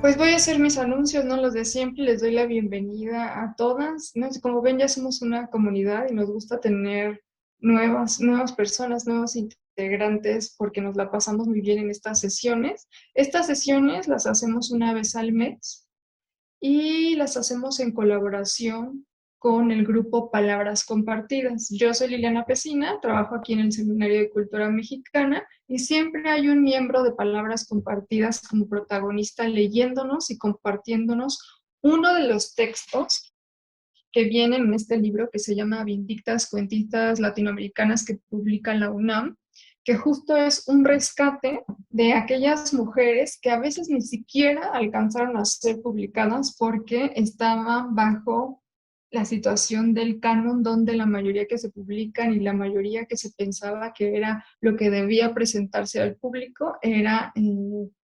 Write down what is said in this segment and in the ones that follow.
Pues voy a hacer mis anuncios, ¿no? Los de siempre, les doy la bienvenida a todas, ¿no? Como ven, ya somos una comunidad y nos gusta tener nuevas personas, nuevos integrantes, porque nos la pasamos muy bien en estas sesiones. Estas sesiones las hacemos una vez al mes y las hacemos en colaboración con el grupo Palabras Compartidas. Yo soy Liliana Pesina, trabajo aquí en el Seminario de Cultura Mexicana y siempre hay un miembro de Palabras Compartidas como protagonista leyéndonos y compartiéndonos uno de los textos que vienen en este libro que se llama Vindictas Cuentitas Latinoamericanas que publica la UNAM, que justo es un rescate de aquellas mujeres que a veces ni siquiera alcanzaron a ser publicadas porque estaban bajo la situación del canon donde la mayoría que se publican y la mayoría que se pensaba que era lo que debía presentarse al público era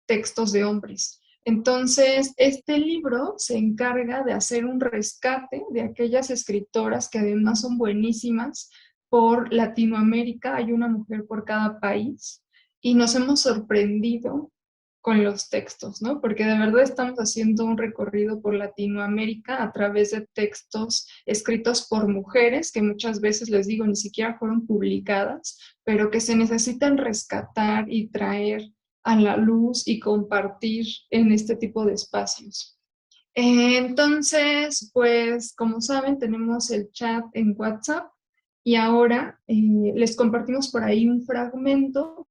textos de hombres. Entonces, este libro se encarga de hacer un rescate de aquellas escritoras que además son buenísimas por Latinoamérica. Hay una mujer por cada país y nos hemos sorprendido con los textos, ¿no? Porque de verdad estamos haciendo un recorrido por Latinoamérica a través de textos escritos por mujeres que muchas veces les digo ni siquiera fueron publicadas, pero que se necesitan rescatar y traer a la luz y compartir en este tipo de espacios. Entonces, pues como saben, tenemos el chat en WhatsApp y ahora les compartimos por ahí un fragmento.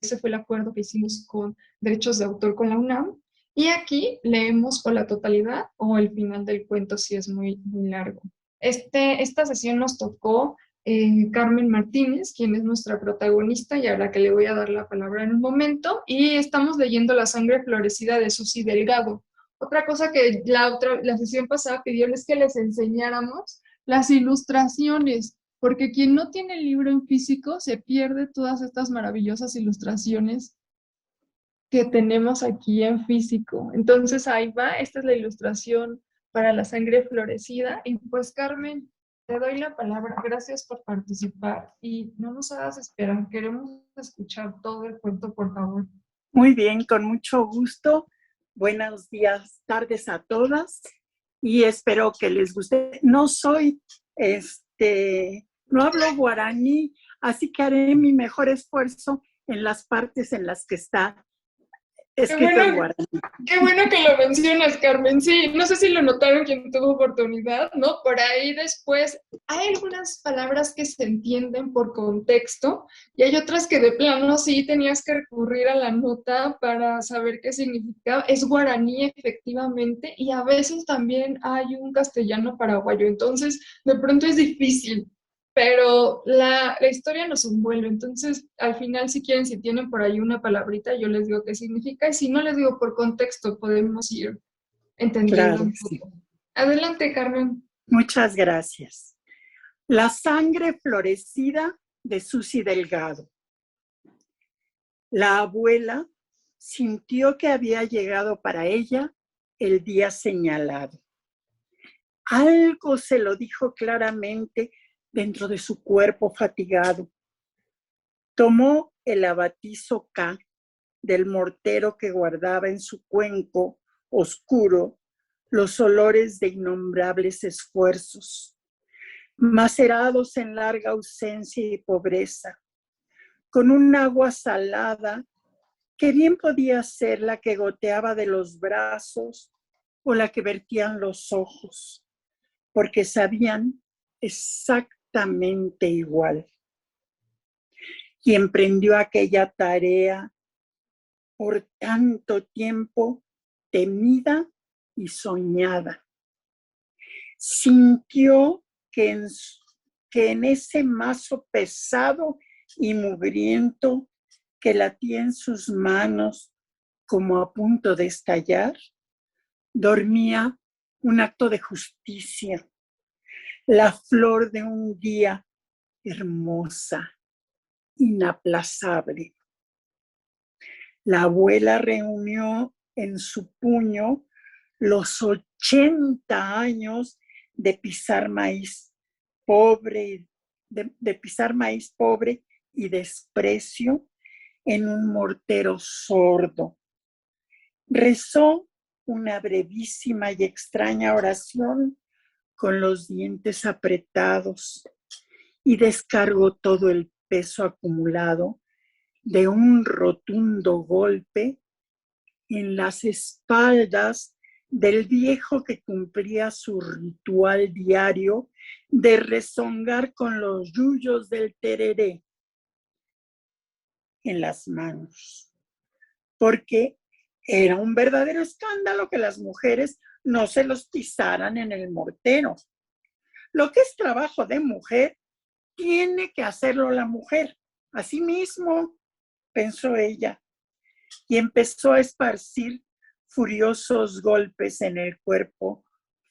Ese fue el acuerdo que hicimos con derechos de autor con la UNAM. Y aquí leemos o la totalidad o el final del cuento si es muy largo. Esta sesión nos tocó Carmen Martínez, quien es nuestra protagonista y a la que le voy a dar la palabra en un momento. Y estamos leyendo La sangre florecida de Susy Delgado. Otra cosa que la sesión pasada pidieron es que les enseñáramos las ilustraciones porque quien no tiene el libro en físico se pierde todas estas maravillosas ilustraciones que tenemos aquí en físico. Entonces ahí va, esta es la ilustración para la sangre florecida. Y pues Carmen, te doy la palabra. Gracias por participar y no nos hagas esperar. Queremos escuchar todo el cuento, por favor. Muy bien, con mucho gusto. Buenos días, tardes a todas y espero que les guste. No soy, no hablo guaraní, así que haré mi mejor esfuerzo en las partes en las que está Qué escrito en bueno, guaraní. qué bueno que lo mencionas, Carmen. Sí, no sé si lo notaron quien tuvo oportunidad, ¿no? Por ahí después hay algunas palabras que se entienden por contexto y hay otras que de plano sí tenías que recurrir a la nota para saber qué significaba. Es guaraní efectivamente y a veces también hay un castellano paraguayo, entonces de pronto es difícil. Pero la historia nos envuelve, entonces al final si quieren, si tienen por ahí una palabrita, yo les digo qué significa y si no les digo por contexto, podemos ir entendiendo Claro un que sí. poco. Adelante, Carmen. Muchas gracias. La sangre florecida de Susy Delgado. La abuela sintió que había llegado para ella el día señalado. Algo se lo dijo claramente dentro de su cuerpo fatigado. Tomó el abatizo K del mortero que guardaba en su cuenco oscuro los olores de innombrables esfuerzos, macerados en larga ausencia y pobreza, con un agua salada que bien podía ser la que goteaba de los brazos o la que vertían los ojos, porque sabían exactamente igual. Y emprendió aquella tarea por tanto tiempo temida y soñada. Sintió que en ese mazo pesado y mugriento que latía en sus manos como a punto de estallar, dormía un acto de justicia, la flor de un día hermosa, inaplazable. La abuela reunió en su puño los 80 años de pisar maíz pobre, de pisar maíz pobre y desprecio en un mortero sordo. Rezó una brevísima y extraña oración con los dientes apretados y descargó todo el peso acumulado de un rotundo golpe en las espaldas del viejo que cumplía su ritual diario de rezongar con los yuyos del tereré en las manos, porque era un verdadero escándalo que las mujeres no se los pisaran en el mortero. Lo que es trabajo de mujer, tiene que hacerlo la mujer. Así mismo, pensó ella, y empezó a esparcir furiosos golpes en el cuerpo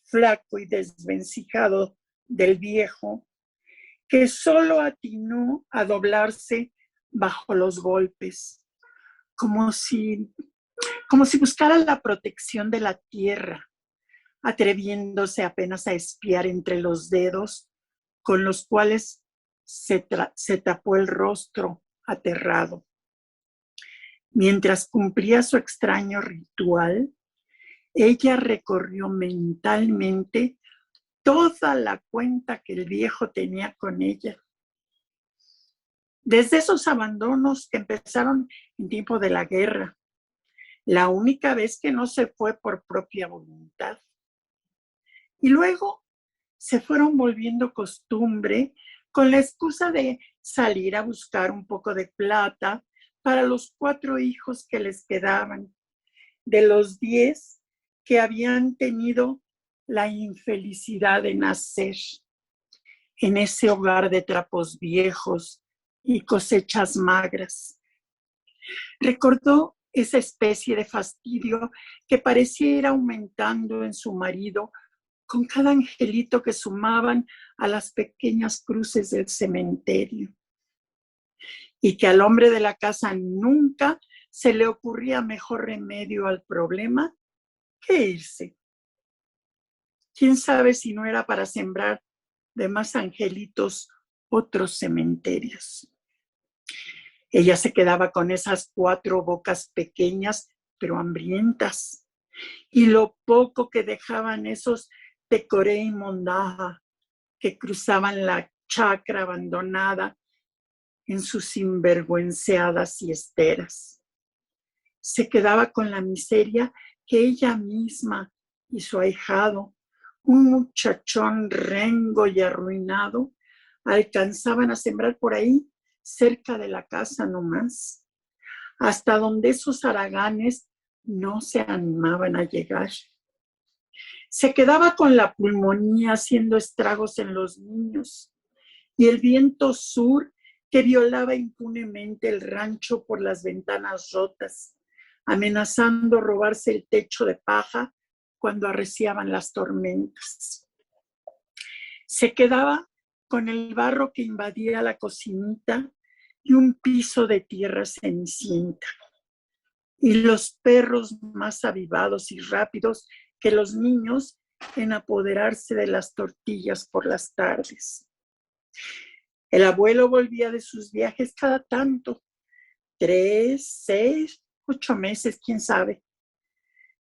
flaco y desvencijado del viejo, que solo atinó a doblarse bajo los golpes, como si buscara la protección de la tierra, atreviéndose apenas a espiar entre los dedos con los cuales se tapó el rostro aterrado. Mientras cumplía su extraño ritual, ella recorrió mentalmente toda la cuenta que el viejo tenía con ella. Desde esos abandonos que empezaron en tiempo de la guerra, la única vez que no se fue por propia voluntad. Y luego se fueron volviendo costumbre con la excusa de salir a buscar un poco de plata para los 4 hijos que les quedaban, de los 10 que habían tenido la infelicidad de nacer en ese hogar de trapos viejos y cosechas magras. Recordó esa especie de fastidio que parecía ir aumentando en su marido con cada angelito que sumaban a las pequeñas cruces del cementerio, y que al hombre de la casa nunca se le ocurría mejor remedio al problema que irse. ¿Quién sabe si no era para sembrar de más angelitos otros cementerios? Ella se quedaba con esas 4 bocas pequeñas pero hambrientas, y lo poco que dejaban esos pecoré y mondaja que cruzaban la chacra abandonada en sus sinvergüenceadas siesteras. Se quedaba con la miseria que ella misma y su ahijado, un muchachón rengo y arruinado, alcanzaban a sembrar por ahí, cerca de la casa nomás, hasta donde esos haraganes no se animaban a llegar. Se quedaba con la pulmonía haciendo estragos en los niños, y el viento sur que violaba impunemente el rancho por las ventanas rotas, amenazando robarse el techo de paja cuando arreciaban las tormentas. Se quedaba con el barro que invadía la cocinita y un piso de tierra cenicienta, y los perros más avivados y rápidos que los niños en apoderarse de las tortillas por las tardes. El abuelo volvía de sus viajes cada tanto, 3, 6, 8 meses, quién sabe,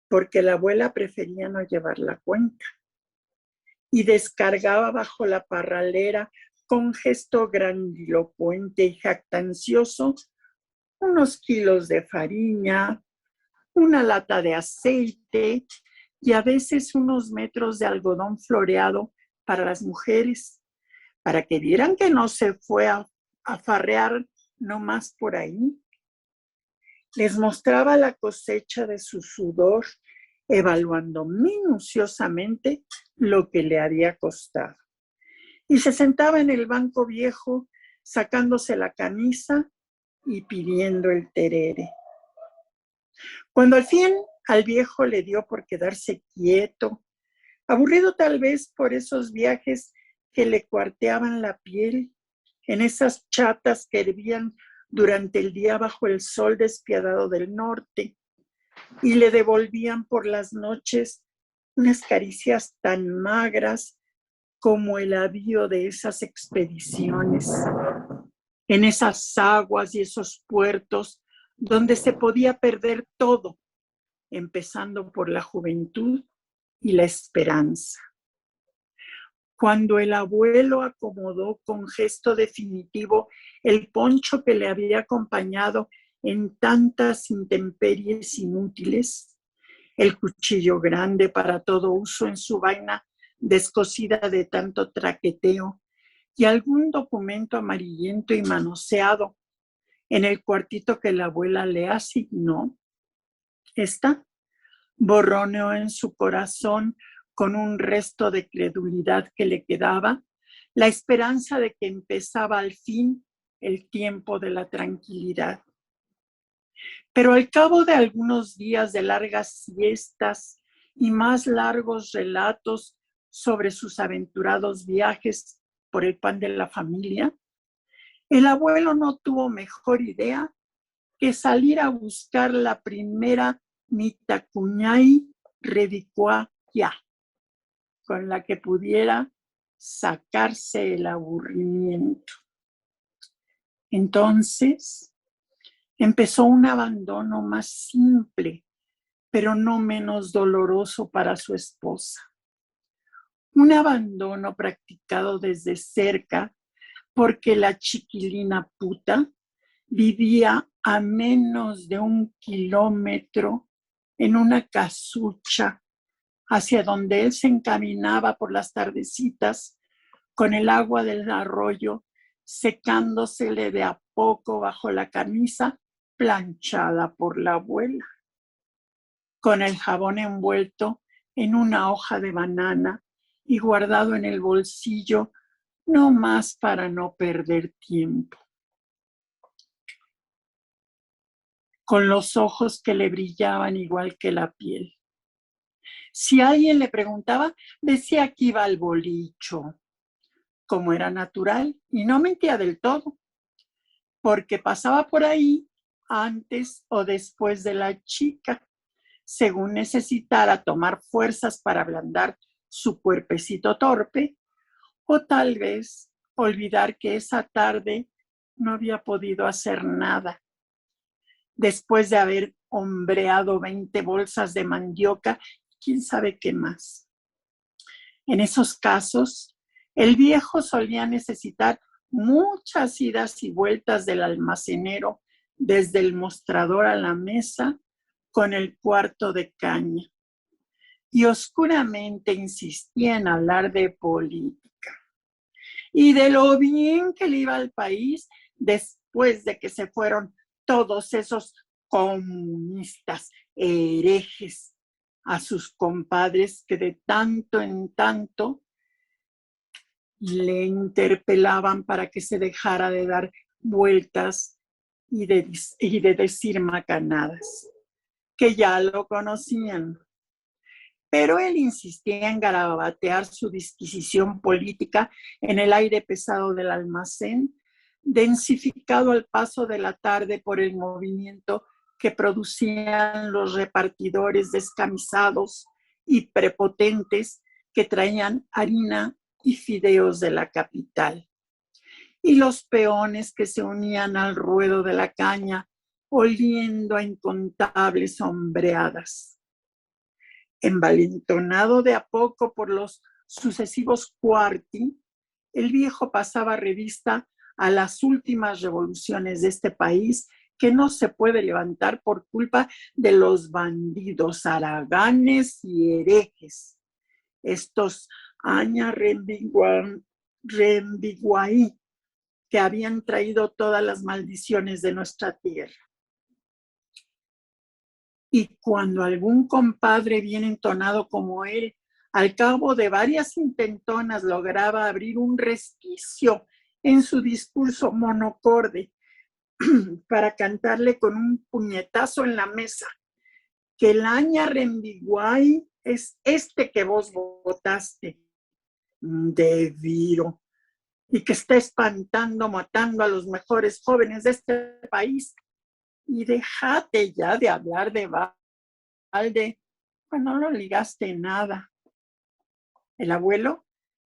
porque la abuela prefería no llevar la cuenta, y descargaba bajo la parralera con gesto grandilocuente y jactancioso unos kilos de farina, una lata de aceite y a veces unos metros de algodón floreado para las mujeres, para que vieran que no se fue a farrear nomás por ahí. Les mostraba la cosecha de su sudor, evaluando minuciosamente lo que le había costado. Y se sentaba en el banco viejo, sacándose la camisa y pidiendo el terere. Cuando al fin al viejo le dio por quedarse quieto, aburrido tal vez por esos viajes que le cuarteaban la piel, en esas chatas que hervían durante el día bajo el sol despiadado del norte, y le devolvían por las noches unas caricias tan magras como el avío de esas expediciones, en esas aguas y esos puertos donde se podía perder todo, empezando por la juventud y la esperanza. Cuando el abuelo acomodó con gesto definitivo el poncho que le había acompañado en tantas intemperies inútiles, el cuchillo grande para todo uso en su vaina descosida de tanto traqueteo y algún documento amarillento y manoseado en el cuartito que la abuela le asignó, esta borroneó en su corazón con un resto de credulidad que le quedaba, la esperanza de que empezaba al fin el tiempo de la tranquilidad. Pero al cabo de algunos días de largas siestas y más largos relatos sobre sus aventurados viajes por el pan de la familia, el abuelo no tuvo mejor idea que salir a buscar la primera mitacuñay redicua ya, con la que pudiera sacarse el aburrimiento. Entonces empezó un abandono más simple, pero no menos doloroso para su esposa. Un abandono practicado desde cerca porque la chiquilina puta vivía a menos de 1 kilómetro en una casucha hacia donde él se encaminaba por las tardecitas con el agua del arroyo secándosele de a poco bajo la camisa planchada por la abuela, con el jabón envuelto en una hoja de banana y guardado en el bolsillo, no más para no perder tiempo. Con los ojos que le brillaban igual que la piel. Si alguien le preguntaba, decía que iba al bolicho, como era natural, y no mentía del todo, porque pasaba por ahí antes o después de la chica, según necesitara tomar fuerzas para ablandar su cuerpecito torpe, o tal vez olvidar que esa tarde no había podido hacer nada, después de haber hombreado 20 bolsas de mandioca, quién sabe qué más. En esos casos, el viejo solía necesitar muchas idas y vueltas del almacenero desde el mostrador a la mesa con el cuarto de caña. Y oscuramente insistía en hablar de política y de lo bien que le iba al país después de que se fueron todos esos comunistas herejes a sus compadres que de tanto en tanto le interpelaban para que se dejara de dar vueltas y de decir macanadas, que ya lo conocían. Pero él insistía en garabatear su disquisición política en el aire pesado del almacén, densificado al paso de la tarde por el movimiento que producían los repartidores descamisados y prepotentes que traían harina y fideos de la capital, y los peones que se unían al ruedo de la caña, oliendo a incontables hombreadas. Envalentonado de a poco por los sucesivos cuarti, el viejo pasaba revista a las últimas revoluciones de este país que no se puede levantar por culpa de los bandidos haraganes y herejes, estos Aña Rembiguaí, que habían traído todas las maldiciones de nuestra tierra. Y cuando algún compadre bien entonado como él, al cabo de varias intentonas, lograba abrir un resquicio en su discurso monocorde para cantarle con un puñetazo en la mesa que el Aña Rembiguay es este que vos votaste, de Viro, y que está espantando, matando a los mejores jóvenes de este país. Y déjate ya de hablar de balde, pues no lo ligaste nada. El abuelo,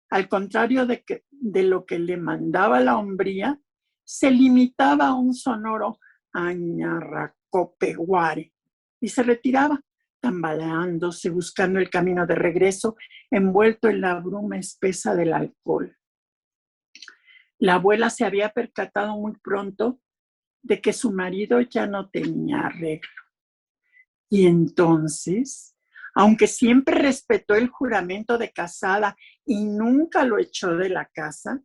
al contrario de lo que le mandaba la hombría, se limitaba a un sonoro añarracopeguare y se retiraba tambaleándose, buscando el camino de regreso, envuelto en la bruma espesa del alcohol. La abuela se había percatado muy pronto de que su marido ya no tenía arreglo. Y entonces, aunque siempre respetó el juramento de casada y nunca lo echó de la casa,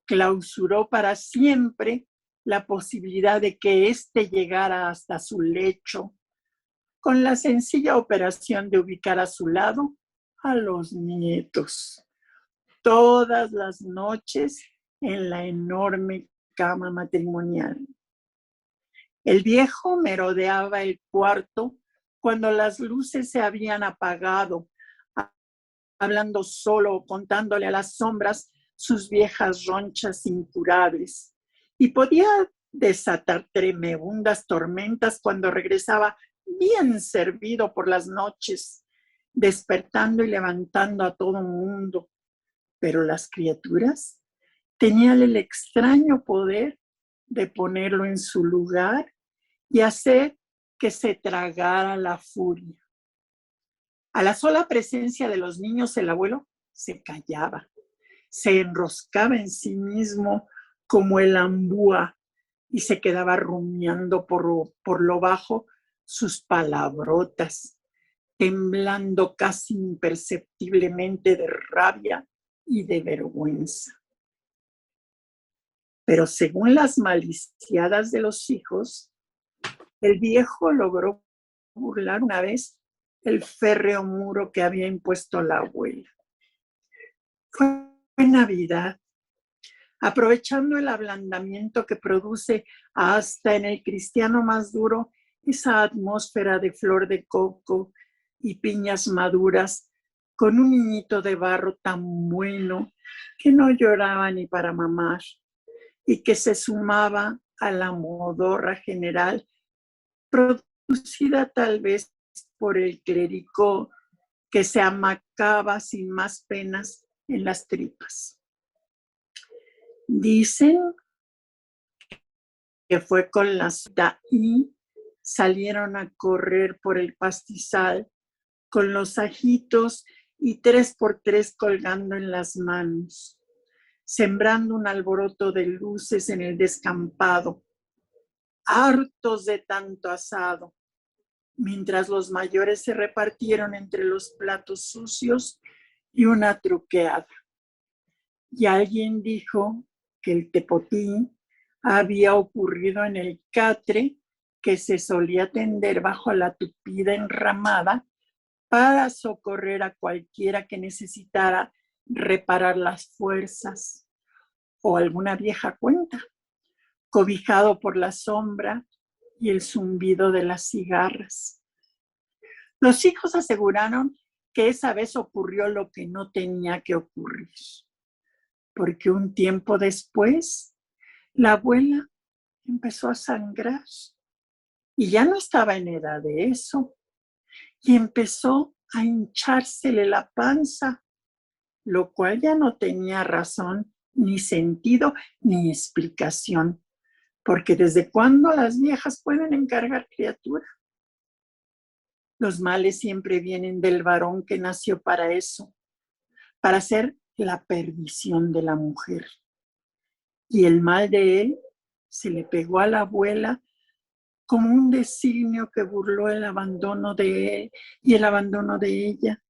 clausuró para siempre la posibilidad de que éste llegara hasta su lecho, con la sencilla operación de ubicar a su lado a los nietos, todas las noches en la enorme cama matrimonial. El viejo merodeaba el cuarto cuando las luces se habían apagado, hablando solo o contándole a las sombras sus viejas ronchas incurables, y podía desatar tremebundas tormentas cuando regresaba bien servido por las noches, despertando y levantando a todo mundo. Pero las criaturas tenían el extraño poder de ponerlo en su lugar y hacer que se tragara la furia. A la sola presencia de los niños, el abuelo se callaba, se enroscaba en sí mismo como el ambúa y se quedaba rumiando por lo bajo sus palabrotas, temblando casi imperceptiblemente de rabia y de vergüenza. Pero según las maliciadas de los hijos, el viejo logró burlar una vez el férreo muro que había impuesto la abuela. Fue Navidad, aprovechando el ablandamiento que produce hasta en el cristiano más duro esa atmósfera de flor de coco y piñas maduras, con un niñito de barro tan bueno que no lloraba ni para mamar y que se sumaba a la modorra general producida tal vez por el clérigo que se amacaba sin más penas en las tripas. Dicen que fue con la cita y salieron a correr por el pastizal con los ajitos y 3x3 colgando en las manos, sembrando un alboroto de luces en el descampado, hartos de tanto asado, mientras los mayores se repartieron entre los platos sucios y una truqueada. Y alguien dijo que el tepotí había ocurrido en el catre que se solía tender bajo la tupida enramada para socorrer a cualquiera que necesitara reparar las fuerzas, o alguna vieja cuenta, cobijado por la sombra y el zumbido de las cigarras. Los hijos aseguraron que esa vez ocurrió lo que no tenía que ocurrir, porque un tiempo después la abuela empezó a sangrar y ya no estaba en edad de eso, y empezó a hinchársele la panza, lo cual ya no tenía razón, ni sentido, ni explicación, porque ¿desde cuándo las viejas pueden encargar criatura? Los males siempre vienen del varón que nació para eso, para ser la perdición de la mujer. Y el mal de él se le pegó a la abuela como un designio que burló el abandono de él y el abandono de ella,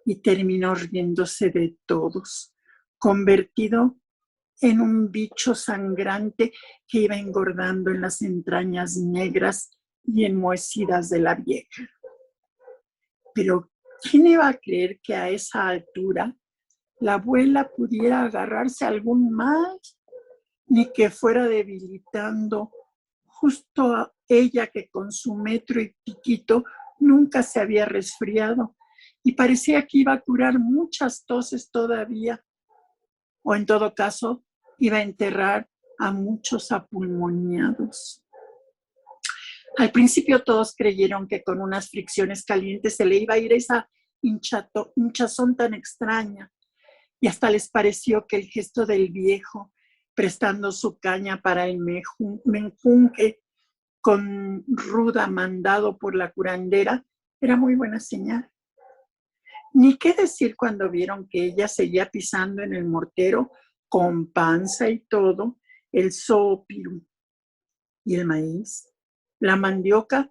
y terminó riéndose de todos, convertido en un bicho sangrante que iba engordando en las entrañas negras y enmohecidas de la vieja. Pero ¿quién iba a creer que a esa altura la abuela pudiera agarrarse a algún mal, ni que fuera debilitando justo a ella que con su metro y piquito nunca se había resfriado y parecía que iba a curar muchas toses todavía, o en todo caso iba a enterrar a muchos apulmoneados? Al principio todos creyeron que con unas fricciones calientes se le iba a ir esa hinchazón tan extraña, y hasta les pareció que el gesto del viejo, prestando su caña para el menjunje con ruda mandado por la curandera, Era muy buena señal. Ni qué decir cuando vieron que ella seguía pisando en el mortero con panza y todo, el zópiro y el maíz, la mandioca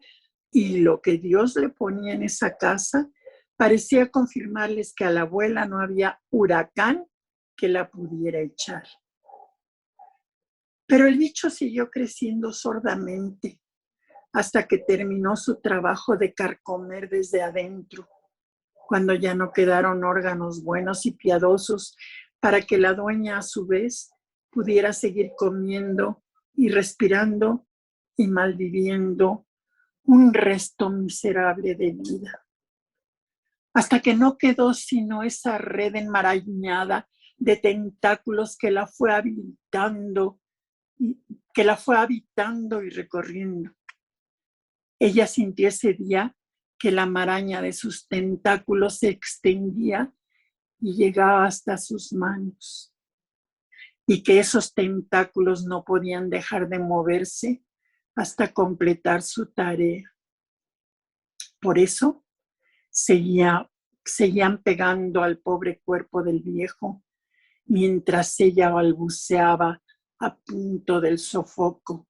y lo que Dios le ponía en esa casa, parecía confirmarles que a la abuela no había huracán que la pudiera echar. Pero el bicho siguió creciendo sordamente hasta que terminó su trabajo de carcomer desde adentro, cuando ya no quedaron órganos buenos y piadosos para que la dueña a su vez pudiera seguir comiendo y respirando y malviviendo un resto miserable de vida. Hasta que no quedó sino esa red enmarañada de tentáculos que la fue habitando y recorriendo. Ella sintió ese día que la maraña de sus tentáculos se extendía y llegaba hasta sus manos, y que esos tentáculos no podían dejar de moverse hasta completar su tarea. Por eso seguían pegando al pobre cuerpo del viejo, mientras ella balbuceaba a punto del sofoco.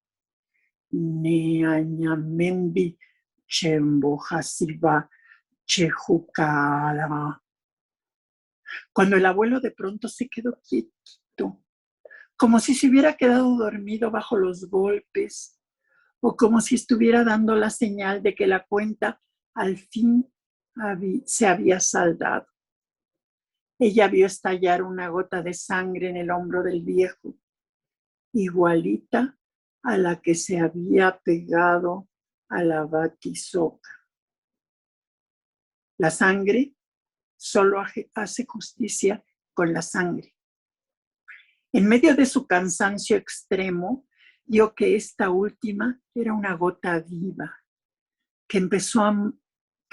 Neañamembi chembo hasiba chejucara. Cuando el abuelo de pronto se quedó quieto, como si se hubiera quedado dormido bajo los golpes, o como si estuviera dando la señal de que la cuenta al fin se había saldado. Ella vio estallar una gota de sangre en el hombro del viejo, igualita a la que se había pegado a la batizoca. La sangre solo hace justicia con la sangre. En medio de su cansancio extremo, vio que esta última era una gota viva, que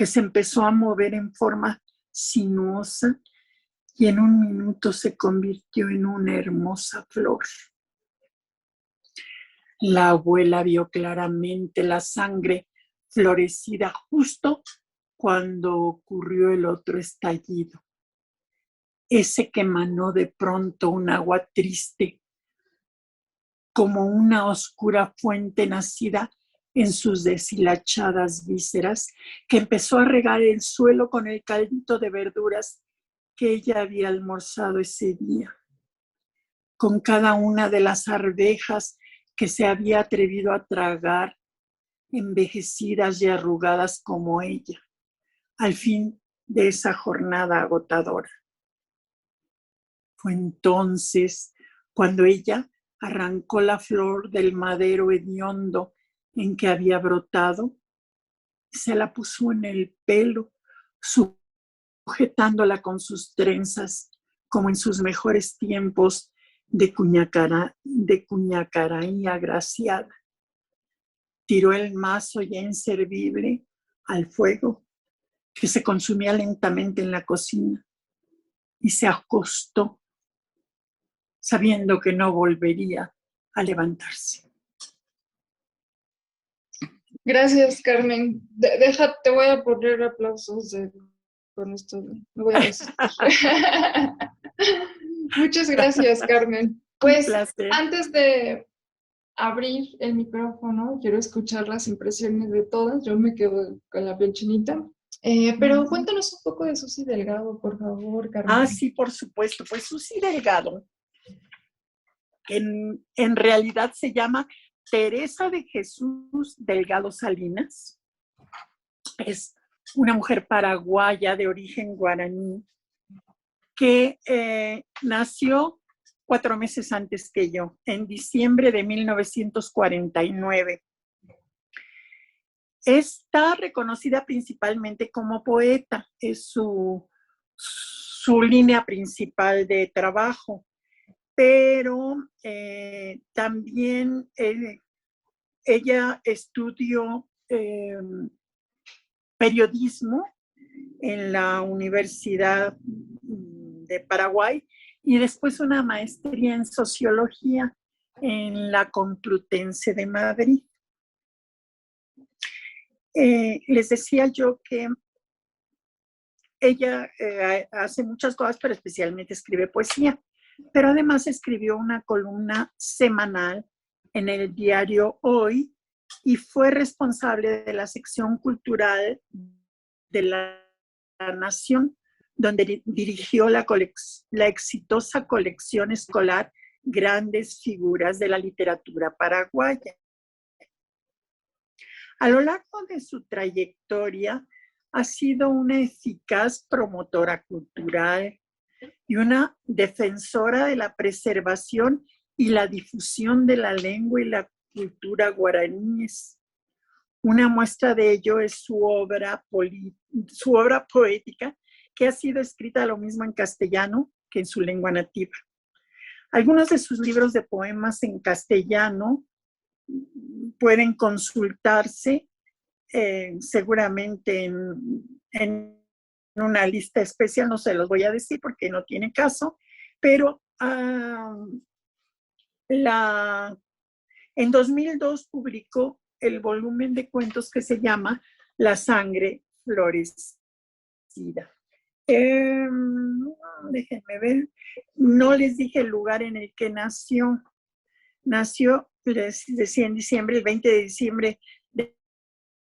se empezó a mover en forma sinuosa y en un minuto se convirtió en una hermosa flor. La abuela vio claramente la sangre florecida justo cuando ocurrió el otro estallido, ese que emanó de pronto un agua triste, como una oscura fuente nacida en sus deshilachadas vísceras, que empezó a regar el suelo con el caldito de verduras que ella había almorzado ese día, con cada una de las arvejas que se había atrevido a tragar, envejecidas y arrugadas como ella, al fin de esa jornada agotadora. Fue entonces cuando ella arrancó la flor del madero hediondo en que había brotado y se la puso en el pelo, sujetándola con sus trenzas, como en sus mejores tiempos de cuñacaraí agraciada. Tiró el mazo ya inservible al fuego, que se consumía lentamente en la cocina, y se acostó, sabiendo que no volvería a levantarse. Gracias, Carmen. Te voy a poner aplausos con esto. Me voy a resistir. Muchas gracias, Carmen. Pues antes de abrir el micrófono, quiero escuchar las impresiones de todas. Yo me quedo con la piel chinita. Pero cuéntanos un poco de Susy Delgado, por favor, Carmen. Ah, sí, por supuesto. Pues Susy Delgado, en realidad se llama Teresa de Jesús Delgado Salinas. Es una mujer paraguaya de origen guaraní que nació 4 meses antes que yo, en diciembre de 1949. Está reconocida principalmente como poeta, es su línea principal de trabajo, pero también ella estudió periodismo en la Universidad de Paraguay y después una maestría en sociología en la Complutense de Madrid. Les decía yo que ella hace muchas cosas, pero especialmente escribe poesía. Pero además escribió una columna semanal en el diario Hoy y fue responsable de la sección cultural de la Nación, donde dirigió la exitosa colección escolar Grandes Figuras de la Literatura Paraguaya. A lo largo de su trayectoria, ha sido una eficaz promotora cultural y una defensora de la preservación y la difusión de la lengua y la cultura guaraníes. Una muestra de ello es su obra poética, que ha sido escrita lo mismo en castellano que en su lengua nativa. Algunos de sus libros de poemas en castellano pueden consultarse seguramente en una lista especial, no se los voy a decir porque no tiene caso, pero en 2002 publicó el volumen de cuentos que se llama La sangre florecida. Déjenme ver, no les dije el lugar en el que nació. Nació, les decía, en diciembre, el 20 de diciembre de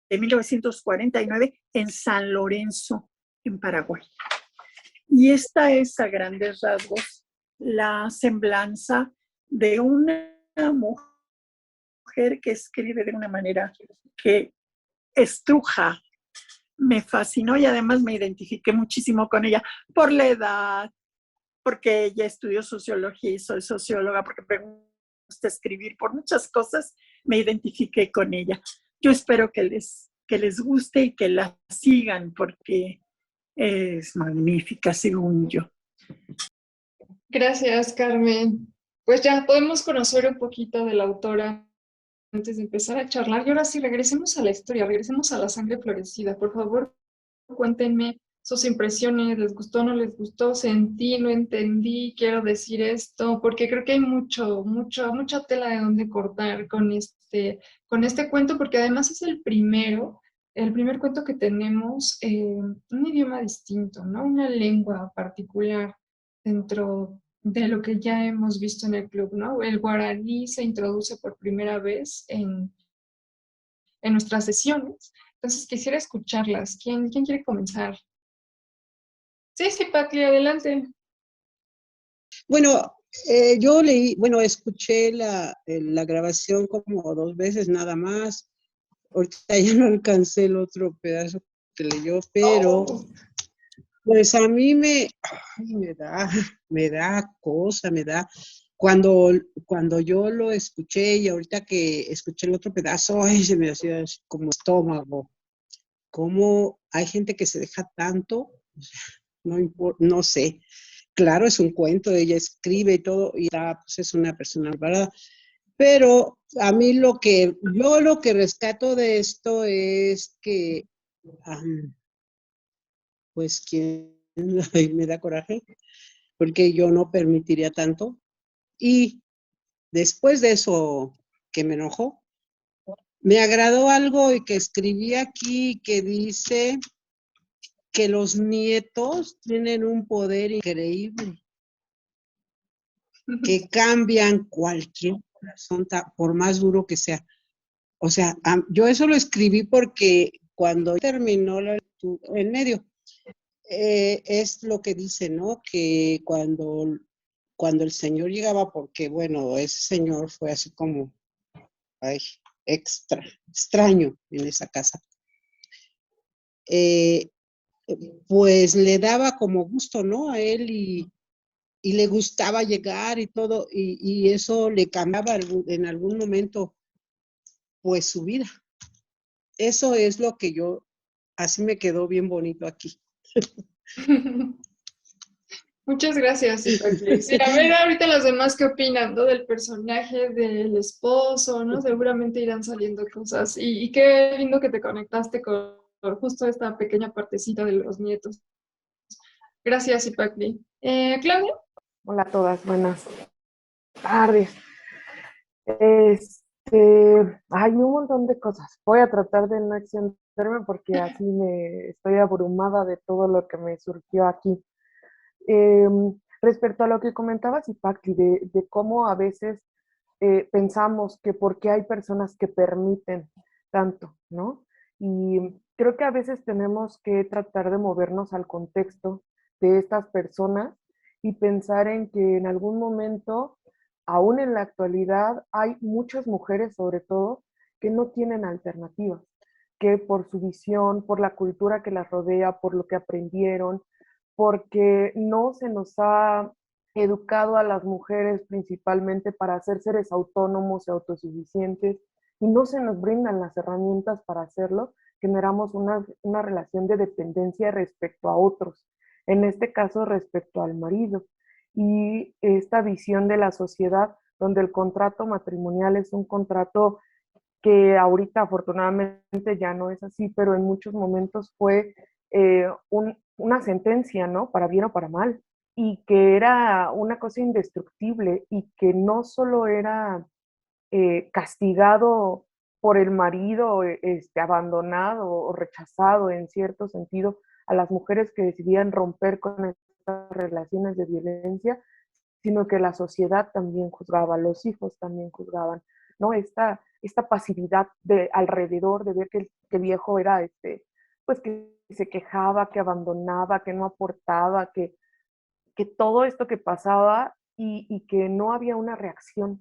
1949 en San Lorenzo, en Paraguay. Y esta es, a grandes rasgos, la semblanza de una mujer que escribe de una manera que estruja. Me fascinó y además me identifiqué muchísimo con ella por la edad, porque ella estudió sociología y soy socióloga, porque me gusta escribir, por muchas cosas me identifiqué con ella. Yo espero que les guste y que la sigan porque es magnífica, según yo. Gracias, Carmen. Pues ya podemos conocer un poquito de la autora antes de empezar a charlar. Y ahora sí, regresemos a la historia, regresemos a La sangre florecida. Por favor, cuéntenme sus impresiones, ¿les gustó, no les gustó? Sentí, no entendí, quiero decir esto, porque creo que hay mucha tela de donde cortar con este cuento, porque además es el primer cuento que tenemos un idioma distinto, ¿no? Una lengua particular dentro de lo que ya hemos visto en el club, ¿no? El guaraní se introduce por primera vez en nuestras sesiones. Entonces quisiera escucharlas. ¿Quién quiere comenzar? Sí, sí, Pati, adelante. Bueno, yo escuché la grabación como 2 veces nada más. Ahorita ya no alcancé el otro pedazo que leyó, pero pues a mí me da cosa, cuando yo lo escuché y ahorita que escuché el otro pedazo, ay, se me hacía así como estómago. ¿Cómo hay gente que se deja tanto? No sé. Claro, es un cuento, ella escribe y todo, y pues es una persona, ¿verdad? Pero a mí lo que rescato de esto es que, pues, ay, me da coraje, porque yo no permitiría tanto. Y después de eso que me enojó, me agradó algo y que escribí aquí que dice que los nietos tienen un poder increíble, que cambian cualquier corazón, por más duro que sea. O sea, yo eso lo escribí porque cuando terminó en medio, es lo que dice, ¿no? Que cuando el Señor llegaba, porque bueno, ese Señor fue así como, ay, extraño en esa casa. Pues le daba como gusto, ¿no? A él y le gustaba llegar y todo, y eso le cambiaba en algún momento, pues su vida. Eso es lo que así me quedó bien bonito aquí. Muchas gracias, Ipacli. Sí, a ver ahorita los demás qué opinan, ¿no? Del personaje del esposo, ¿no? Seguramente irán saliendo cosas. Y qué lindo que te conectaste con justo esta pequeña partecita de los nietos. Gracias, Ipacli. Claudia. Hola a todas, buenas tardes. Hay un montón de cosas. Voy a tratar de no extenderme porque así me estoy abrumada de todo lo que me surgió aquí. Eh, Respecto a lo que comentabas, Ipacli, de cómo a veces pensamos que por qué hay personas que permiten tanto, ¿no? Y creo que a veces tenemos que tratar de movernos al contexto de estas personas y pensar en que en algún momento, aún en la actualidad, hay muchas mujeres, sobre todo, que no tienen alternativas, que por su visión, por la cultura que las rodea, por lo que aprendieron, porque no se nos ha educado a las mujeres principalmente para ser seres autónomos y autosuficientes y no se nos brindan las herramientas para hacerlo, generamos una relación de dependencia respecto a otros, en este caso respecto al marido. Y esta visión de la sociedad donde el contrato matrimonial es un contrato que ahorita afortunadamente ya no es así, pero en muchos momentos fue una sentencia, ¿no? Para bien o para mal, y que era una cosa indestructible y que no solo era castigado por el marido, abandonado o rechazado en cierto sentido a las mujeres que decidían romper con estas relaciones de violencia, sino que la sociedad también juzgaba, los hijos también juzgaban, ¿no? Esta pasividad de alrededor, de ver que el viejo era, pues que se quejaba, que abandonaba, que no aportaba, que todo esto que pasaba y que no había una reacción,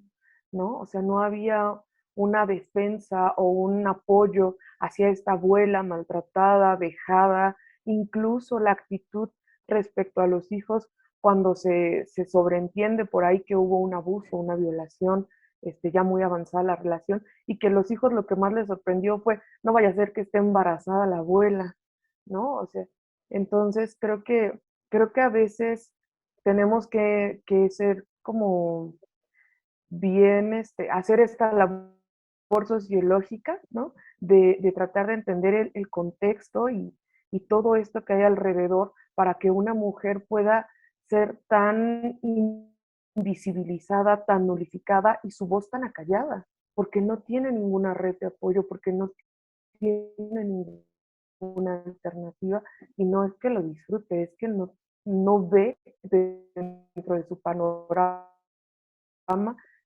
¿no? O sea, no había una defensa o un apoyo hacia esta abuela maltratada, dejada, incluso la actitud respecto a los hijos cuando se sobreentiende por ahí que hubo un abuso, una violación, ya muy avanzada la relación, y que los hijos lo que más les sorprendió fue, no vaya a ser que esté embarazada la abuela, ¿no? O sea, entonces creo que a veces tenemos que ser como bien, hacer esta labor sociológica, ¿no? De tratar de entender el contexto y todo esto que hay alrededor para que una mujer pueda ser tan invisibilizada, tan nulificada y su voz tan acallada, porque no tiene ninguna red de apoyo, porque no tiene ninguna alternativa y no es que lo disfrute, es que no ve dentro de su panorama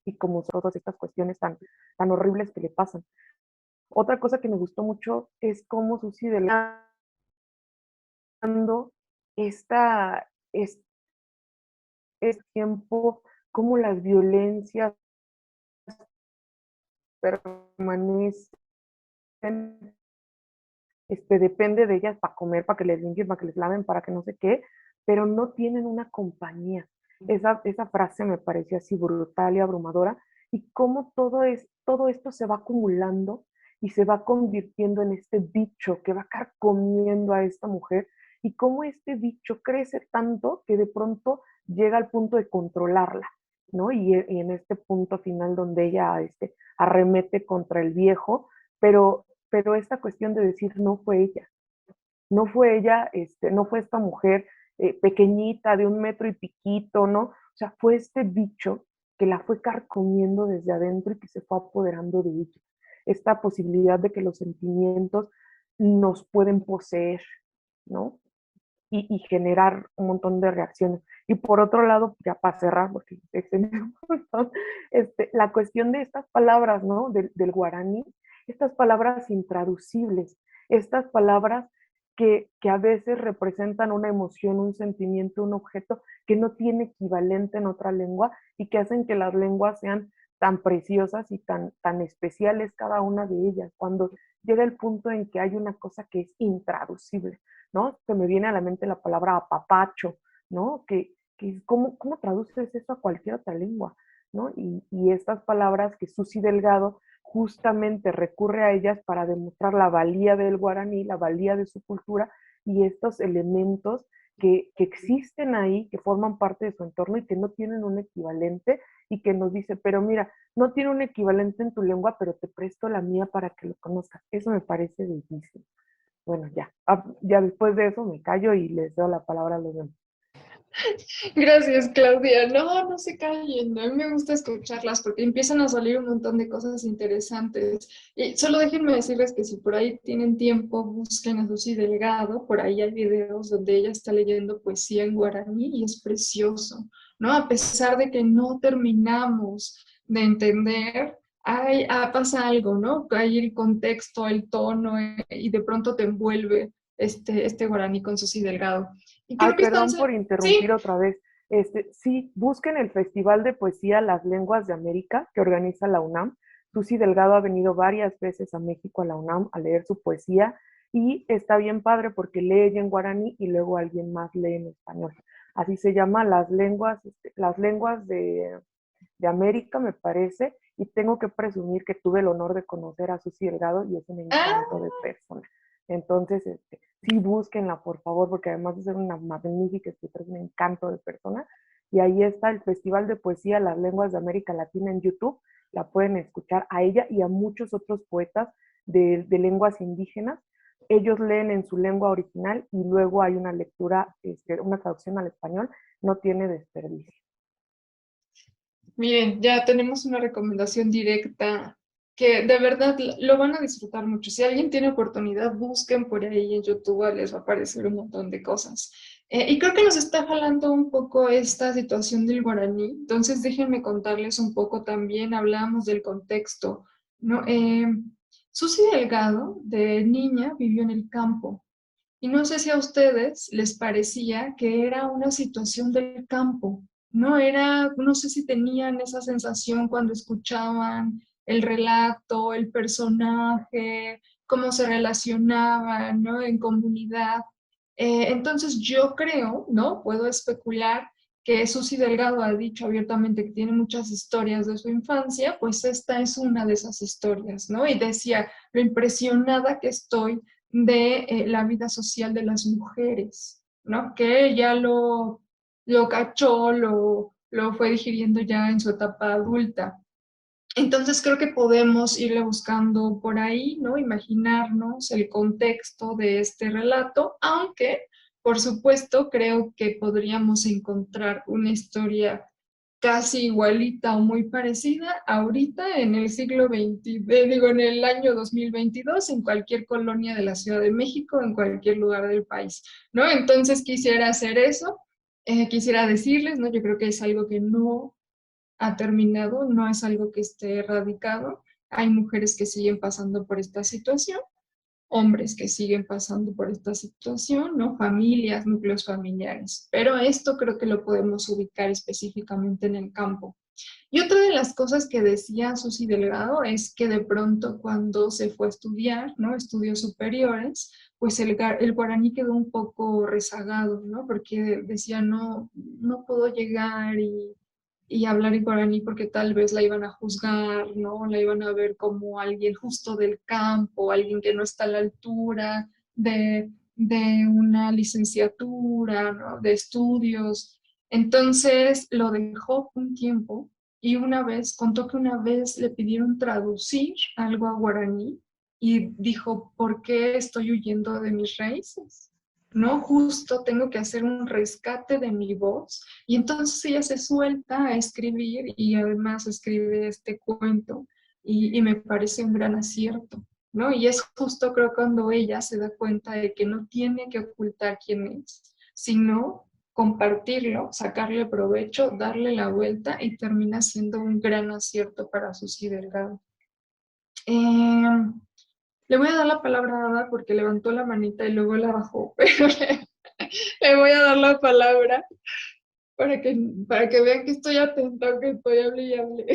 y como todas estas cuestiones tan horribles que le pasan. Otra cosa que me gustó mucho es cómo Susi Delgado esta, es, es tiempo, cómo las violencias permanecen, depende de ellas para comer, para que les limpien, para que les laven, para que no sé qué, pero no tienen una compañía. Esa frase me pareció así brutal y abrumadora, y cómo todo esto se va acumulando y se va convirtiendo en este bicho que va carcomiendo a esta mujer, y cómo este bicho crece tanto que de pronto llega al punto de controlarla, ¿no? Y en este punto final donde ella arremete contra el viejo, pero esta cuestión de decir no fue ella, no fue ella, no fue esta mujer pequeñita de 1 metro y piquito, ¿no? O sea, fue este bicho que la fue carcomiendo desde adentro y que se fue apoderando de ella. Esta posibilidad de que los sentimientos nos pueden poseer, ¿no? Y generar un montón de reacciones. Y por otro lado, ya para cerrar, porque la cuestión de estas palabras, ¿no? Del guaraní, estas palabras intraducibles, estas palabras que a veces representan una emoción, un sentimiento, un objeto que no tiene equivalente en otra lengua y que hacen que las lenguas sean tan preciosas y tan especiales cada una de ellas, cuando llega el punto en que hay una cosa que es intraducible, ¿no? Se me viene a la mente la palabra apapacho, ¿no? ¿Cómo traduces eso a cualquier otra lengua? ¿No? Y estas palabras que Susi Delgado justamente recurre a ellas para demostrar la valía del guaraní, la valía de su cultura y estos elementos que existen ahí, que forman parte de su entorno y que no tienen un equivalente y que nos dice, pero mira, no tiene un equivalente en tu lengua, pero te presto la mía para que lo conozcas. Eso me parece bellísimo. Bueno, ya después de eso me callo y les doy la palabra a los demás. Gracias, Claudia. No, no se callen. A mí me gusta escucharlas porque empiezan a salir un montón de cosas interesantes. Y solo déjenme decirles que si por ahí tienen tiempo, busquen a Susi Delgado. Por ahí hay videos donde ella está leyendo poesía en guaraní y es precioso, ¿no? A pesar de que no terminamos de entender, pasa algo, ¿no? Hay el contexto, el tono, y de pronto te envuelve este guaraní con Susi Delgado. Y Ay, creo que perdón por interrumpir sí. otra vez. Sí, busquen el Festival de Poesía Las Lenguas de América que organiza la UNAM. Susi Delgado ha venido varias veces a México, a la UNAM, a leer su poesía y está bien padre porque lee ella en guaraní y luego alguien más lee en español. Así se llama Las Lenguas de América, me parece, y tengo que presumir que tuve el honor de conocer a Susi Delgado y es un Ah, encanto de persona. Entonces, sí, búsquenla, por favor, porque además de ser una magnífica escritora, es un encanto de persona. Y ahí está el Festival de Poesía Las Lenguas de América Latina en YouTube. La pueden escuchar a ella y a muchos otros poetas de lenguas indígenas. Ellos leen en su lengua original y luego hay una lectura, una traducción al español. No tiene desperdicio. miren, ya tenemos una recomendación directa que de verdad lo van a disfrutar mucho. Si alguien tiene oportunidad, busquen por ahí en YouTube, les va a aparecer un montón de cosas. Y creo que nos está jalando un poco esta situación del guaraní. Entonces, déjenme contarles un poco también. Hablábamos del contexto, ¿no? Susi Delgado, de niña, vivió en el campo. Y no sé si a ustedes les parecía que era una situación del campo, ¿no? Era, no sé si tenían esa sensación cuando escuchaban el relato, el personaje, cómo se relacionaban, ¿no? En comunidad. Entonces yo creo, ¿no? Puedo especular que Susi Delgado ha dicho abiertamente que tiene muchas historias de su infancia, pues esta es una de esas historias, ¿no? Y decía, lo impresionada que estoy de la vida social de las mujeres, ¿no? Que ella lo cachó, lo fue digiriendo ya en su etapa adulta. Entonces creo que podemos irle buscando por ahí, ¿no? Imaginarnos el contexto de este relato, aunque, por supuesto, creo que podríamos encontrar una historia casi igualita o muy parecida ahorita en el siglo XX, digo, en el año 2022, en cualquier colonia de la Ciudad de México, en cualquier lugar del país, ¿no? Entonces quisiera hacer eso, quisiera decirles, ¿no? Yo creo que es algo que no ha terminado, no es algo que esté erradicado. Hay mujeres que siguen pasando por esta situación, hombres que siguen pasando por esta situación, ¿no? Familias, núcleos familiares. Pero esto creo que lo podemos ubicar específicamente en el campo. Y otra de las cosas que decía Susi Delgado es que de pronto cuando se fue a estudiar, ¿no? Estudios superiores, pues el guaraní quedó un poco rezagado, ¿no? Porque decía, no, no puedo llegar y hablar en guaraní porque tal vez la iban a juzgar, ¿no? La iban a ver como alguien justo del campo, alguien que no está a la altura de una licenciatura, ¿no? De estudios. Entonces lo dejó un tiempo y una vez contó que una vez le pidieron traducir algo a guaraní y dijo, ¿por qué estoy huyendo de mis raíces? No, justo tengo que hacer un rescate de mi voz y entonces ella se suelta a escribir y además escribe este cuento y me parece un gran acierto, ¿no? Y es justo creo cuando ella se da cuenta de que no tiene que ocultar quién es, sino compartirlo, sacarle provecho, darle la vuelta y termina siendo un gran acierto para Susi Delgado. Eh, Le voy a dar la palabra a Ada porque levantó la manita y luego la bajó, pero le voy a dar la palabra para que vean que estoy atenta, que estoy hable y hable.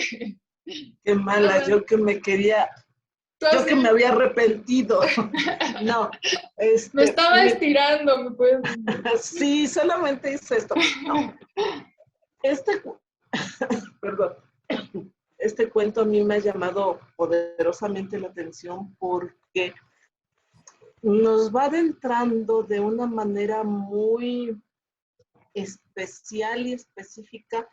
Qué mala, Ada, tú yo que me así, había arrepentido. No, me estaba mira, estirando, me puedes decir. sí, solamente hice esto. No, este, perdón, este cuento a mí me ha llamado poderosamente la atención porque nos va adentrando de una manera muy especial y específica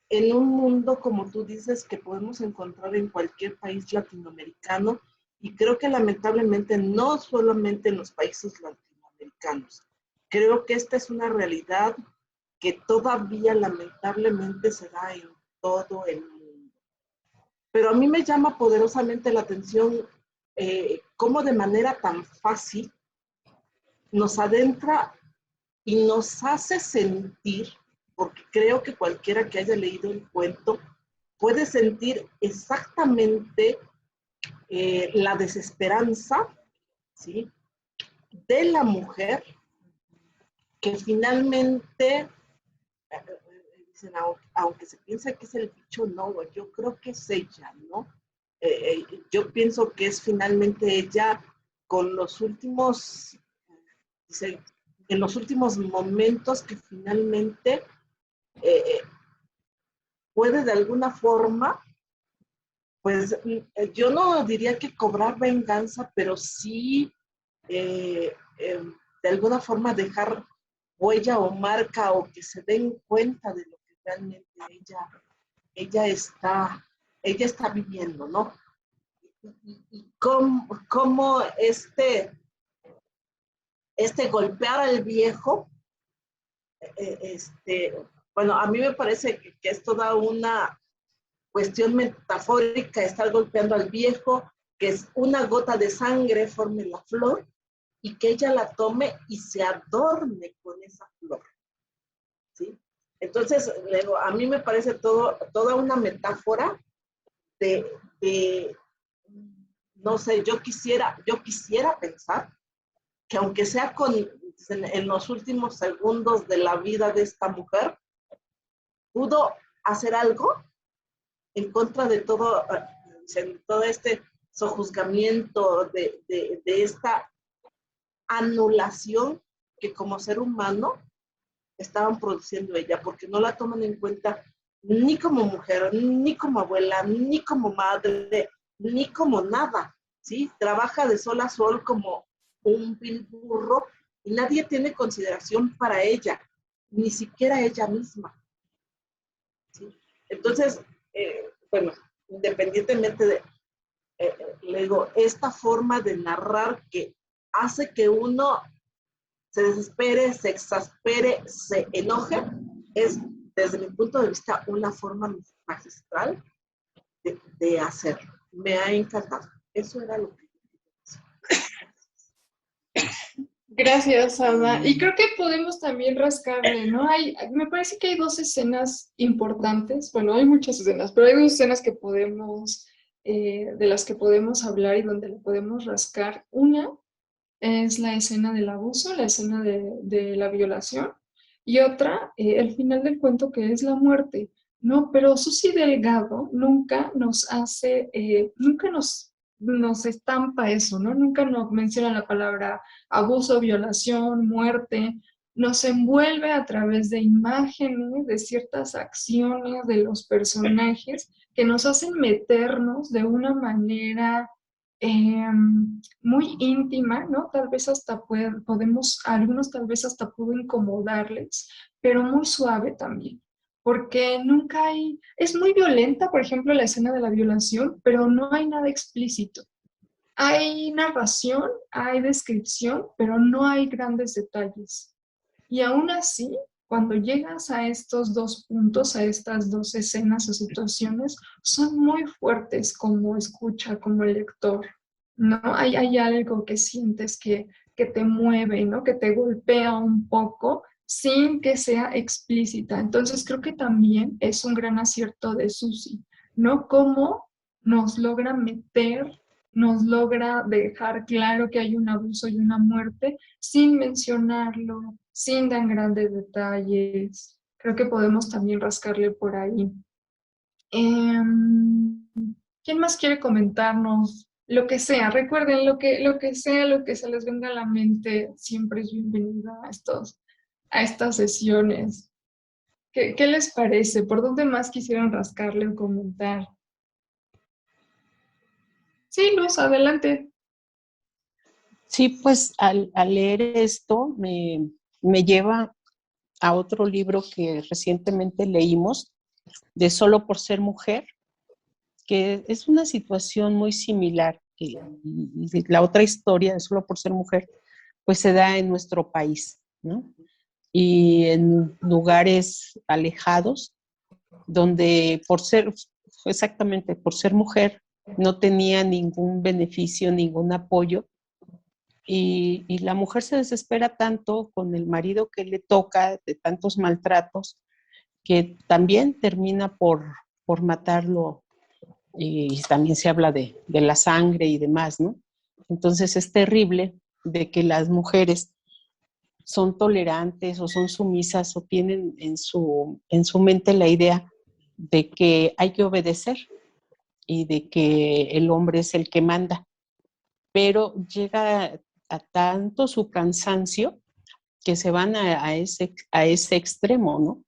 en un mundo, como tú dices, que podemos encontrar en cualquier país latinoamericano, y creo que lamentablemente no solamente en los países latinoamericanos. Creo que esta es una realidad que todavía lamentablemente se da en todo el mundo. Pero a mí me llama poderosamente la atención cómo de manera tan fácil nos adentra y nos hace sentir, porque creo que cualquiera que haya leído el cuento puede sentir exactamente la desesperanza, ¿sí?, de la mujer que finalmente, dicen, aunque se piensa que es el bicho, no, yo creo que es ella, ¿no? Yo pienso que es finalmente ella con los últimos, dice, en los últimos momentos que finalmente puede de alguna forma, pues yo no diría que cobrar venganza, pero sí de alguna forma dejar huella o marca o que se den cuenta de lo que realmente ella está viviendo, ¿no? Y cómo golpear al viejo, bueno, a mí me parece que es toda una cuestión metafórica, estar golpeando al viejo, que es una gota de sangre forme la flor y que ella la tome y se adorne con esa flor, ¿sí? Entonces, a mí me parece toda una metáfora de, no sé, yo quisiera pensar que aunque sea en los últimos segundos de la vida de esta mujer, pudo hacer algo en contra de todo este sojuzgamiento, de esta anulación que como ser humano estaban produciendo ella, porque no la toman en cuenta ni como mujer, ni como abuela, ni como madre, ni como nada, ¿sí? Trabaja de sol a sol como un vil burro y nadie tiene consideración para ella, ni siquiera ella misma, ¿sí? Entonces, bueno, independientemente de, le digo, esta forma de narrar que hace que uno se desespere, se exaspere, se enoje, es, desde mi punto de vista, una forma magistral de hacerlo. Me ha encantado. Eso era lo que Gracias, Ada. Y creo que podemos también rascarle, ¿no? Me parece que hay dos escenas importantes. Bueno, hay muchas escenas, pero hay dos escenas que de las que podemos hablar y donde le podemos rascar. Una es la escena del abuso, la escena de la violación, y otra, el final del cuento, que es la muerte, ¿no? Pero Susy Delgado nunca nos estampa eso, ¿no? Nunca nos menciona la palabra abuso, violación, muerte. Nos envuelve a través de imágenes, de ciertas acciones de los personajes que nos hacen meternos de una manera muy íntima, ¿no? Tal vez hasta algunos tal vez hasta puedo incomodarles, pero muy suave también, porque es muy violenta, por ejemplo, la escena de la violación, pero no hay nada explícito. Hay narración, hay descripción, pero no hay grandes detalles. Y aún así, cuando llegas a estos dos puntos, a estas dos escenas o situaciones, son muy fuertes como escucha, como lector, ¿no? Hay algo que sientes que te mueve, ¿no? Que te golpea un poco sin que sea explícita. Entonces creo que también es un gran acierto de Susy, ¿no? Cómo nos logra meter, nos logra dejar claro que hay un abuso y una muerte sin mencionarlo, sin dar grandes detalles. Creo que podemos también rascarle por ahí. ¿Quién más quiere comentarnos? Lo que sea, recuerden, lo que sea, lo que se les venga a la mente, siempre es bienvenida a estas sesiones. ¿Qué les parece? ¿Por dónde más quisieran rascarle o comentar? Sí, Luz, adelante. Sí, pues al leer esto me lleva a otro libro que recientemente leímos, de Solo por ser mujer, que es una situación muy similar. Y la otra historia de Solo por ser mujer, pues se da en nuestro país, ¿no? y en lugares alejados, donde exactamente por ser mujer, no tenía ningún beneficio, ningún apoyo. Y la mujer se desespera tanto con el marido que le toca, de tantos maltratos, que también termina por matarlo. Y también se habla de la sangre y demás, ¿no? Entonces es terrible de que las mujeres son tolerantes o son sumisas o tienen en su mente la idea de que hay que obedecer y de que el hombre es el que manda. Pero llega a tanto su cansancio que se van a ese extremo, ¿no?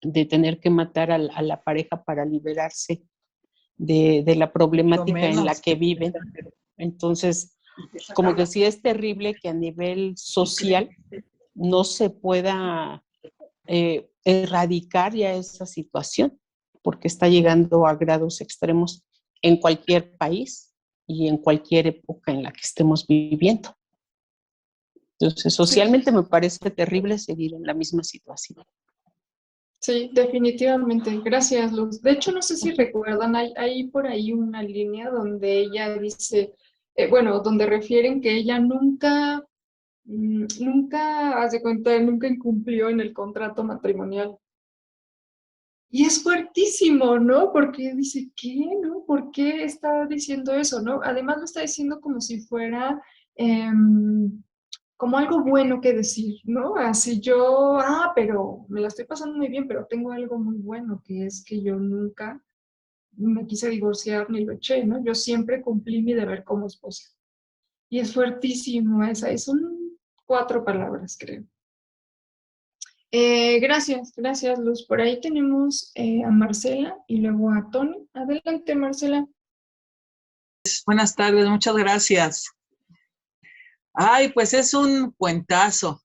De tener que matar a la pareja para liberarse de la problemática en la que viven. Entonces, como que sí es terrible que a nivel social no se pueda erradicar ya esa situación, porque está llegando a grados extremos en cualquier país y en cualquier época en la que estemos viviendo. Entonces, socialmente me parece terrible seguir en la misma situación. Sí, definitivamente. Gracias, Luz. De hecho, no sé si recuerdan, hay por ahí una línea donde ella dice, bueno, donde refieren que ella nunca, haz de cuenta, nunca incumplió en el contrato matrimonial. Y es fuertísimo, ¿no? Porque dice, ¿qué? ¿No? ¿Por qué está diciendo eso, no? Además lo está diciendo como si fuera como algo bueno que decir, ¿no? Así yo, pero me la estoy pasando muy bien, pero tengo algo muy bueno, que es que yo nunca me quise divorciar ni lo eché, ¿no? Yo siempre cumplí mi deber como esposa. Y es fuertísimo esa, son 4 palabras, creo. Gracias, Luz. Por ahí tenemos a Marcela y luego a Tony. Adelante, Marcela. Buenas tardes, muchas gracias. Ay, pues es un cuentazo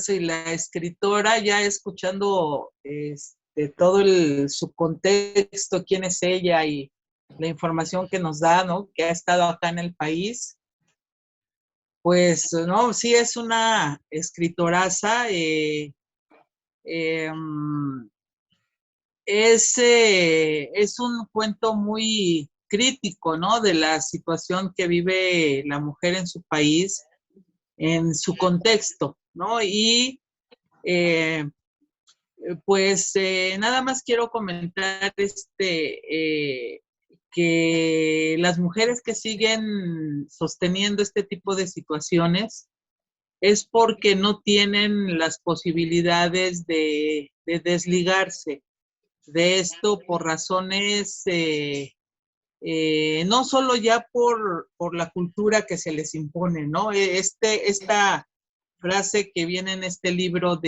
y la escritora ya escuchando todo su contexto, quién es ella y la información que nos da, ¿no? Que ha estado acá en el país. Pues, no, sí es una escritoraza. Es un cuento muy crítico, ¿no? De la situación que vive la mujer en su país, en su contexto, ¿no? Y pues nada más quiero comentar que las mujeres que siguen sosteniendo este tipo de situaciones es porque no tienen las posibilidades de desligarse de esto por razones, no solo ya por la cultura que se les impone, ¿no? Esta frase que viene en este libro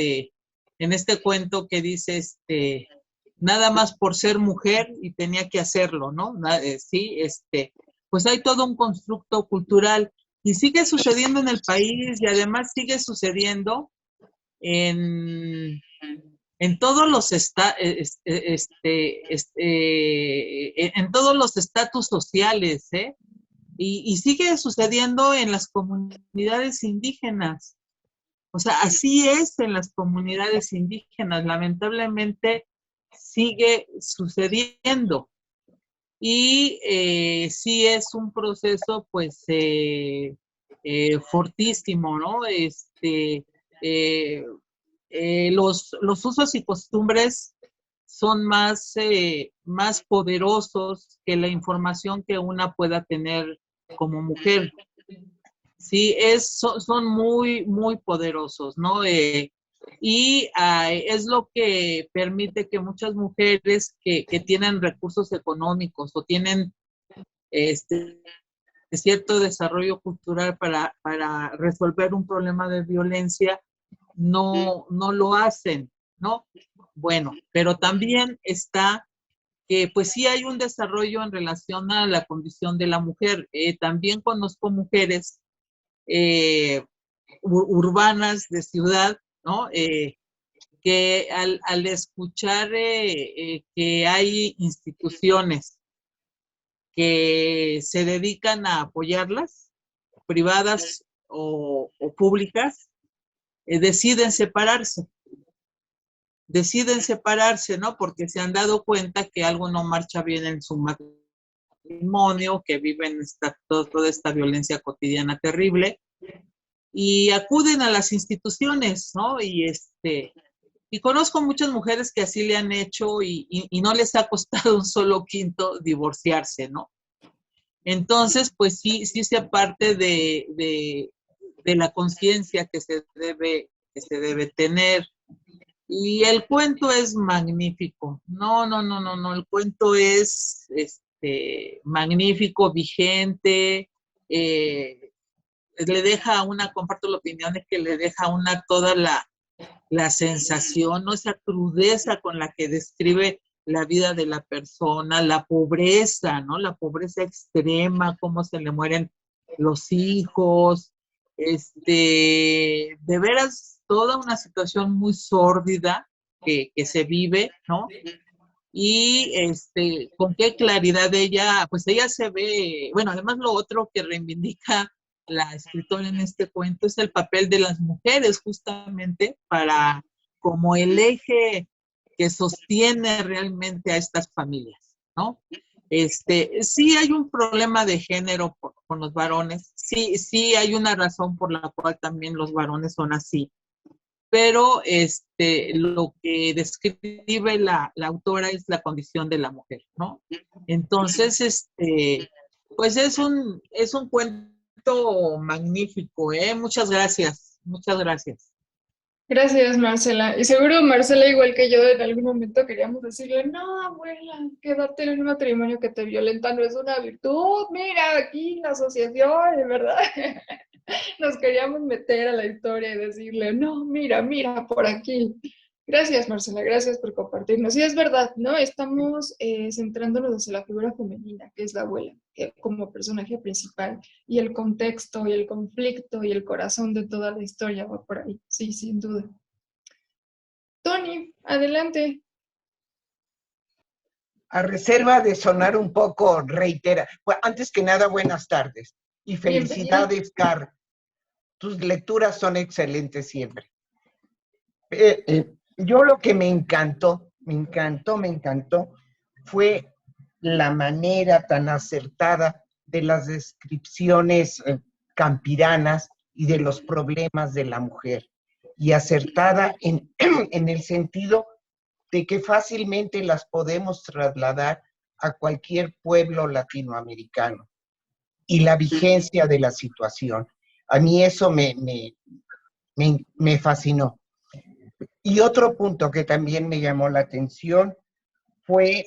en este cuento que dice, nada más por ser mujer y tenía que hacerlo, ¿no? Sí, pues hay todo un constructo cultural y sigue sucediendo en el país y además sigue sucediendo en todos los en todos los estatus sociales, ¿eh? Y sigue sucediendo en las comunidades indígenas. O sea, así es en las comunidades indígenas. Lamentablemente sigue sucediendo. Y sí es un proceso, pues, fortísimo, ¿no? Los usos y costumbres son más poderosos que la información que una pueda tener como mujer. Sí, son muy, muy poderosos, ¿no? Y es lo que permite que muchas mujeres que tienen recursos económicos o tienen cierto desarrollo cultural para resolver un problema de violencia, no lo hacen, ¿no? Bueno, pero también está que pues sí hay un desarrollo en relación a la condición de la mujer. También conozco mujeres urbanas de ciudad, ¿no? Que al escuchar que hay instituciones que se dedican a apoyarlas, privadas o públicas, deciden separarse. Deciden separarse, ¿no? Porque se han dado cuenta que algo no marcha bien en su matrimonio, que viven toda esta violencia cotidiana terrible, y acuden a las instituciones, ¿no? Y conozco muchas mujeres que así le han hecho y no les ha costado un solo quinto divorciarse, ¿no? Entonces, pues sí se parte de la conciencia que se debe tener. Y el cuento es magnífico. No, el cuento es magnífico, vigente, le deja a una, comparto la opinión de que le deja a una toda la sensación, ¿no? Esa crudeza con la que describe la vida de la persona, la pobreza, ¿no? La pobreza extrema, cómo se le mueren los hijos, de veras toda una situación muy sórdida que se vive, ¿no? Y con qué claridad ella, pues ella se ve, bueno, además lo otro que reivindica la escritora en este cuento es el papel de las mujeres, justamente como el eje que sostiene realmente a estas familias, ¿no? Sí hay un problema de género con los varones, sí hay una razón por la cual también los varones son así, pero lo que describe la autora es la condición de la mujer, ¿no? Entonces, pues es un cuento magnífico, ¿eh? Muchas gracias, muchas gracias. Gracias, Marcela. Y seguro Marcela, igual que yo, en algún momento queríamos decirle, no, abuela, quedarte en un matrimonio que te violenta no es una virtud. Mira, aquí la asociación, de verdad. Nos queríamos meter a la historia y decirle, no, mira, por aquí. Gracias, Marcela, gracias por compartirnos. Y es verdad, ¿no? Estamos centrándonos hacia la figura femenina, que es la abuela, que como personaje principal, y el contexto y el conflicto y el corazón de toda la historia va por ahí, sí, sin duda. Tony, adelante. A reserva de sonar un poco reitera. Pues, antes que nada, buenas tardes. Y felicidades, Car. Tus lecturas son excelentes siempre. Yo lo que me encantó, fue la manera tan acertada de las descripciones campiranas y de los problemas de la mujer. Y acertada en el sentido de que fácilmente las podemos trasladar a cualquier pueblo latinoamericano. Y la vigencia de la situación. A mí eso me fascinó. Y otro punto que también me llamó la atención fue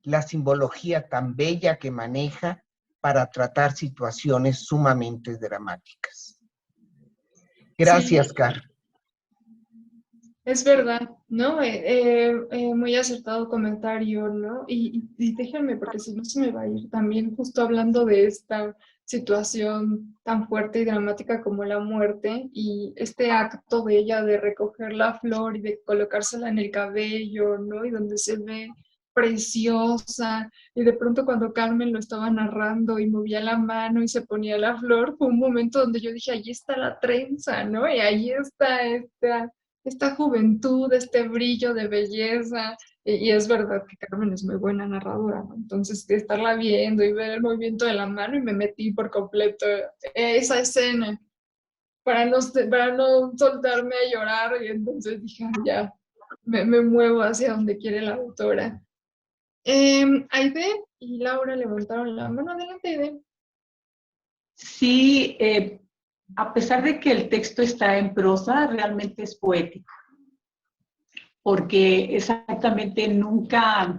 la simbología tan bella que maneja para tratar situaciones sumamente dramáticas. Gracias, Sí. Car. Es verdad, ¿no? Muy acertado comentario, ¿no? Y déjenme, porque si no se me va a ir también justo hablando de esta situación tan fuerte y dramática como la muerte y este acto de ella de recoger la flor y de colocársela en el cabello, ¿no? Y donde se ve preciosa y de pronto cuando Carmen lo estaba narrando y movía la mano y se ponía la flor, fue un momento donde yo dije, ahí está la trenza, ¿no? Y ahí está esta juventud, este brillo de belleza, y es verdad que Carmen es muy buena narradora, ¿no? Entonces, de estarla viendo y ver el movimiento de la mano y me metí por completo esa escena para no soltarme a llorar y entonces dije, ya, me muevo hacia donde quiere la autora. Aide y Laura levantaron la mano. Adelante, Aide. Sí, a pesar de que el texto está en prosa, realmente es poético, porque exactamente nunca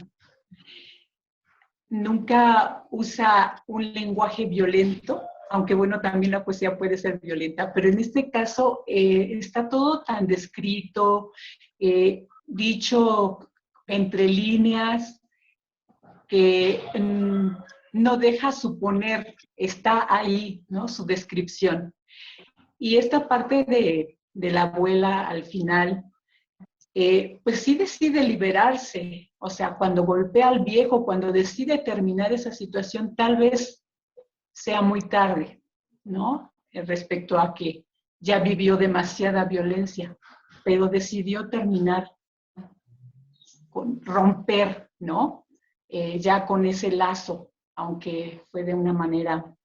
usa un lenguaje violento, aunque bueno, también la poesía puede ser violenta, pero en este caso está todo tan descrito, dicho entre líneas, que no deja suponer, está ahí, ¿no? Su descripción. Y esta parte de la abuela al final, pues sí decide liberarse, o sea, cuando golpea al viejo, cuando decide terminar esa situación, tal vez sea muy tarde, ¿no? Respecto a que ya vivió demasiada violencia, pero decidió terminar, romper, ¿no? Ya con ese lazo, aunque fue de una manera,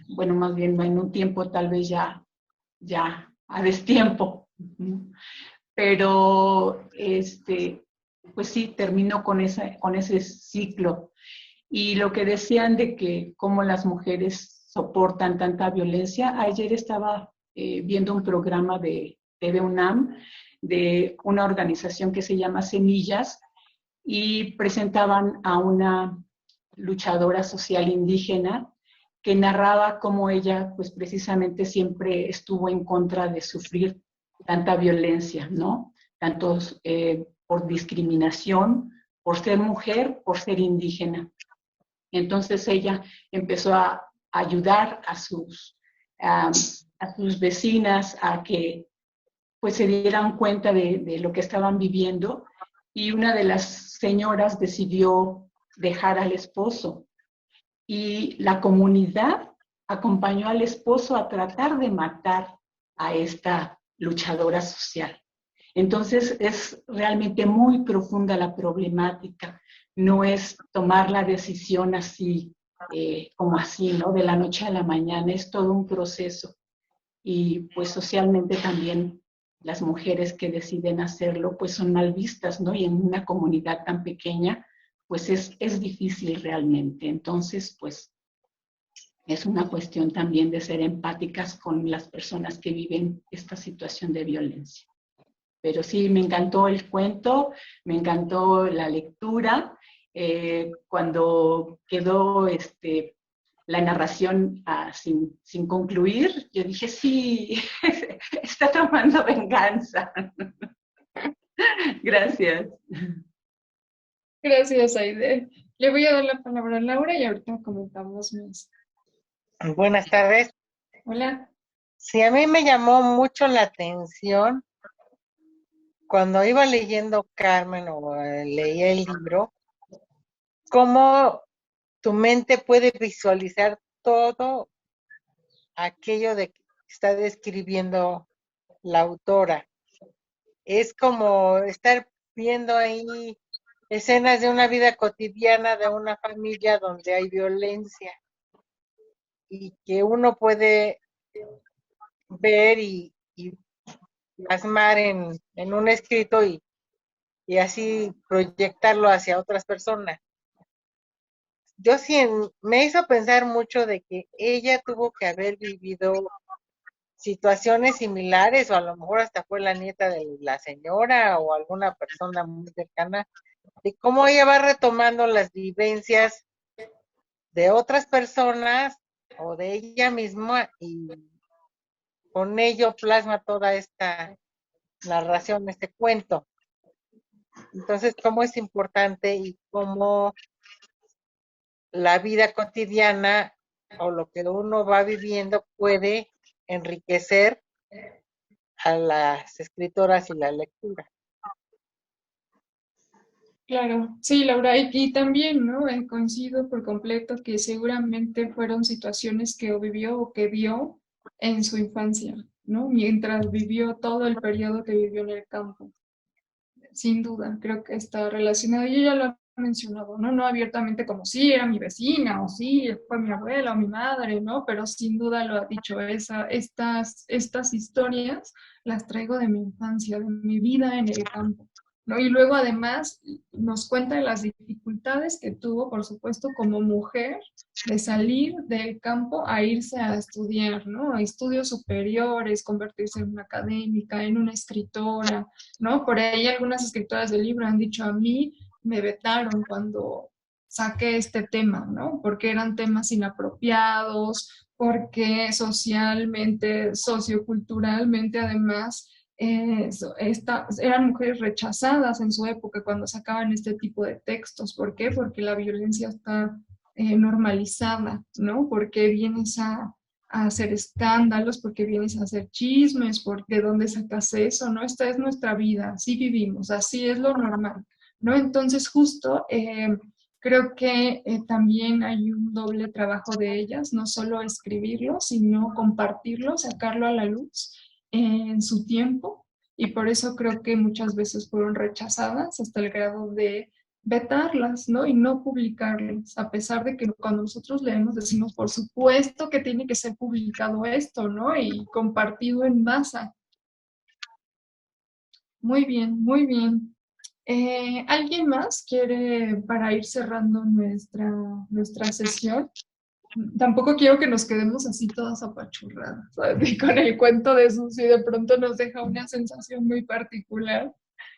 bueno, más bien en un tiempo tal vez ya a destiempo. Pero, pues sí, terminó con ese ciclo. Y lo que decían de que cómo las mujeres soportan tanta violencia, ayer estaba viendo un programa de TV UNAM, de una organización que se llama Semillas, y presentaban a una luchadora social indígena que narraba cómo ella, pues precisamente siempre estuvo en contra de sufrir tanta violencia, ¿no? Tanto por discriminación, por ser mujer, por ser indígena. Entonces ella empezó a ayudar a sus vecinas a que pues se dieran cuenta de lo que estaban viviendo, y una de las señoras decidió dejar al esposo y la comunidad acompañó al esposo a tratar de matar a esta luchadora social. Entonces es realmente muy profunda la problemática, no es tomar la decisión así, como así, ¿no? De la noche a la mañana, es todo un proceso. Y pues socialmente también las mujeres que deciden hacerlo pues son mal vistas, ¿no? Y en una comunidad tan pequeña pues es difícil realmente. Entonces pues es una cuestión también de ser empáticas con las personas que viven esta situación de violencia. Pero sí, me encantó el cuento, me encantó la lectura. Cuando quedó la narración sin concluir, yo dije, sí, está tomando venganza. Gracias. Gracias, Aide. Le voy a dar la palabra a Laura y ahorita comentamos más. Buenas tardes. Hola. Sí, a mí me llamó mucho la atención cuando iba leyendo Carmen o leía el libro, cómo tu mente puede visualizar todo aquello de que está describiendo la autora. Es como estar viendo ahí escenas de una vida cotidiana de una familia donde hay violencia y que uno puede ver y plasmar en un escrito y así proyectarlo hacia otras personas. Yo sí me hizo pensar mucho de que ella tuvo que haber vivido situaciones similares, o a lo mejor hasta fue la nieta de la señora o alguna persona muy cercana, de cómo ella va retomando las vivencias de otras personas o de ella misma y con ello plasma toda esta narración, este cuento. Entonces, cómo es importante y cómo la vida cotidiana o lo que uno va viviendo puede enriquecer a las escritoras y la lectura. Claro, sí, Laura, y también, ¿no? Coincido por completo que seguramente fueron situaciones que vivió o que vio en su infancia, ¿no? Mientras vivió todo el periodo que vivió en el campo. Sin duda, creo que está relacionado. Y ella lo ha mencionado, ¿no? No abiertamente como sí, era mi vecina, o sí, fue mi abuela o mi madre, ¿no? Pero sin duda lo ha dicho, estas historias las traigo de mi infancia, de mi vida en el campo, ¿no? Y luego además nos cuenta las dificultades que tuvo, por supuesto, como mujer, de salir del campo a irse a estudiar, ¿no? A estudios superiores, convertirse en una académica, en una escritora, ¿no? Por ahí algunas escritoras del libro han dicho, a mí me vetaron cuando saqué este tema, ¿no? Porque eran temas inapropiados, porque socialmente, socioculturalmente además, eran mujeres rechazadas en su época cuando sacaban este tipo de textos. ¿Por qué? Porque la violencia está normalizada, ¿no? Porque vienes a hacer escándalos, porque vienes a hacer chismes, porque ¿de dónde sacas eso? ¿No? Esta es nuestra vida, así vivimos, así es lo normal, ¿no? Entonces justo Creo que también hay un doble trabajo de ellas, no solo escribirlo, sino compartirlo, sacarlo a la luz en su tiempo. Y por eso creo que muchas veces fueron rechazadas hasta el grado de vetarlas, ¿no? Y no publicarlas, a pesar de que cuando nosotros leemos decimos, por supuesto que tiene que ser publicado esto, ¿no? Y compartido en masa. Muy bien, muy bien. ¿Alguien más quiere, para ir cerrando nuestra sesión? Tampoco quiero que nos quedemos así todas apachurradas, ¿sabes? Y con el cuento de Susi de pronto nos deja una sensación muy particular.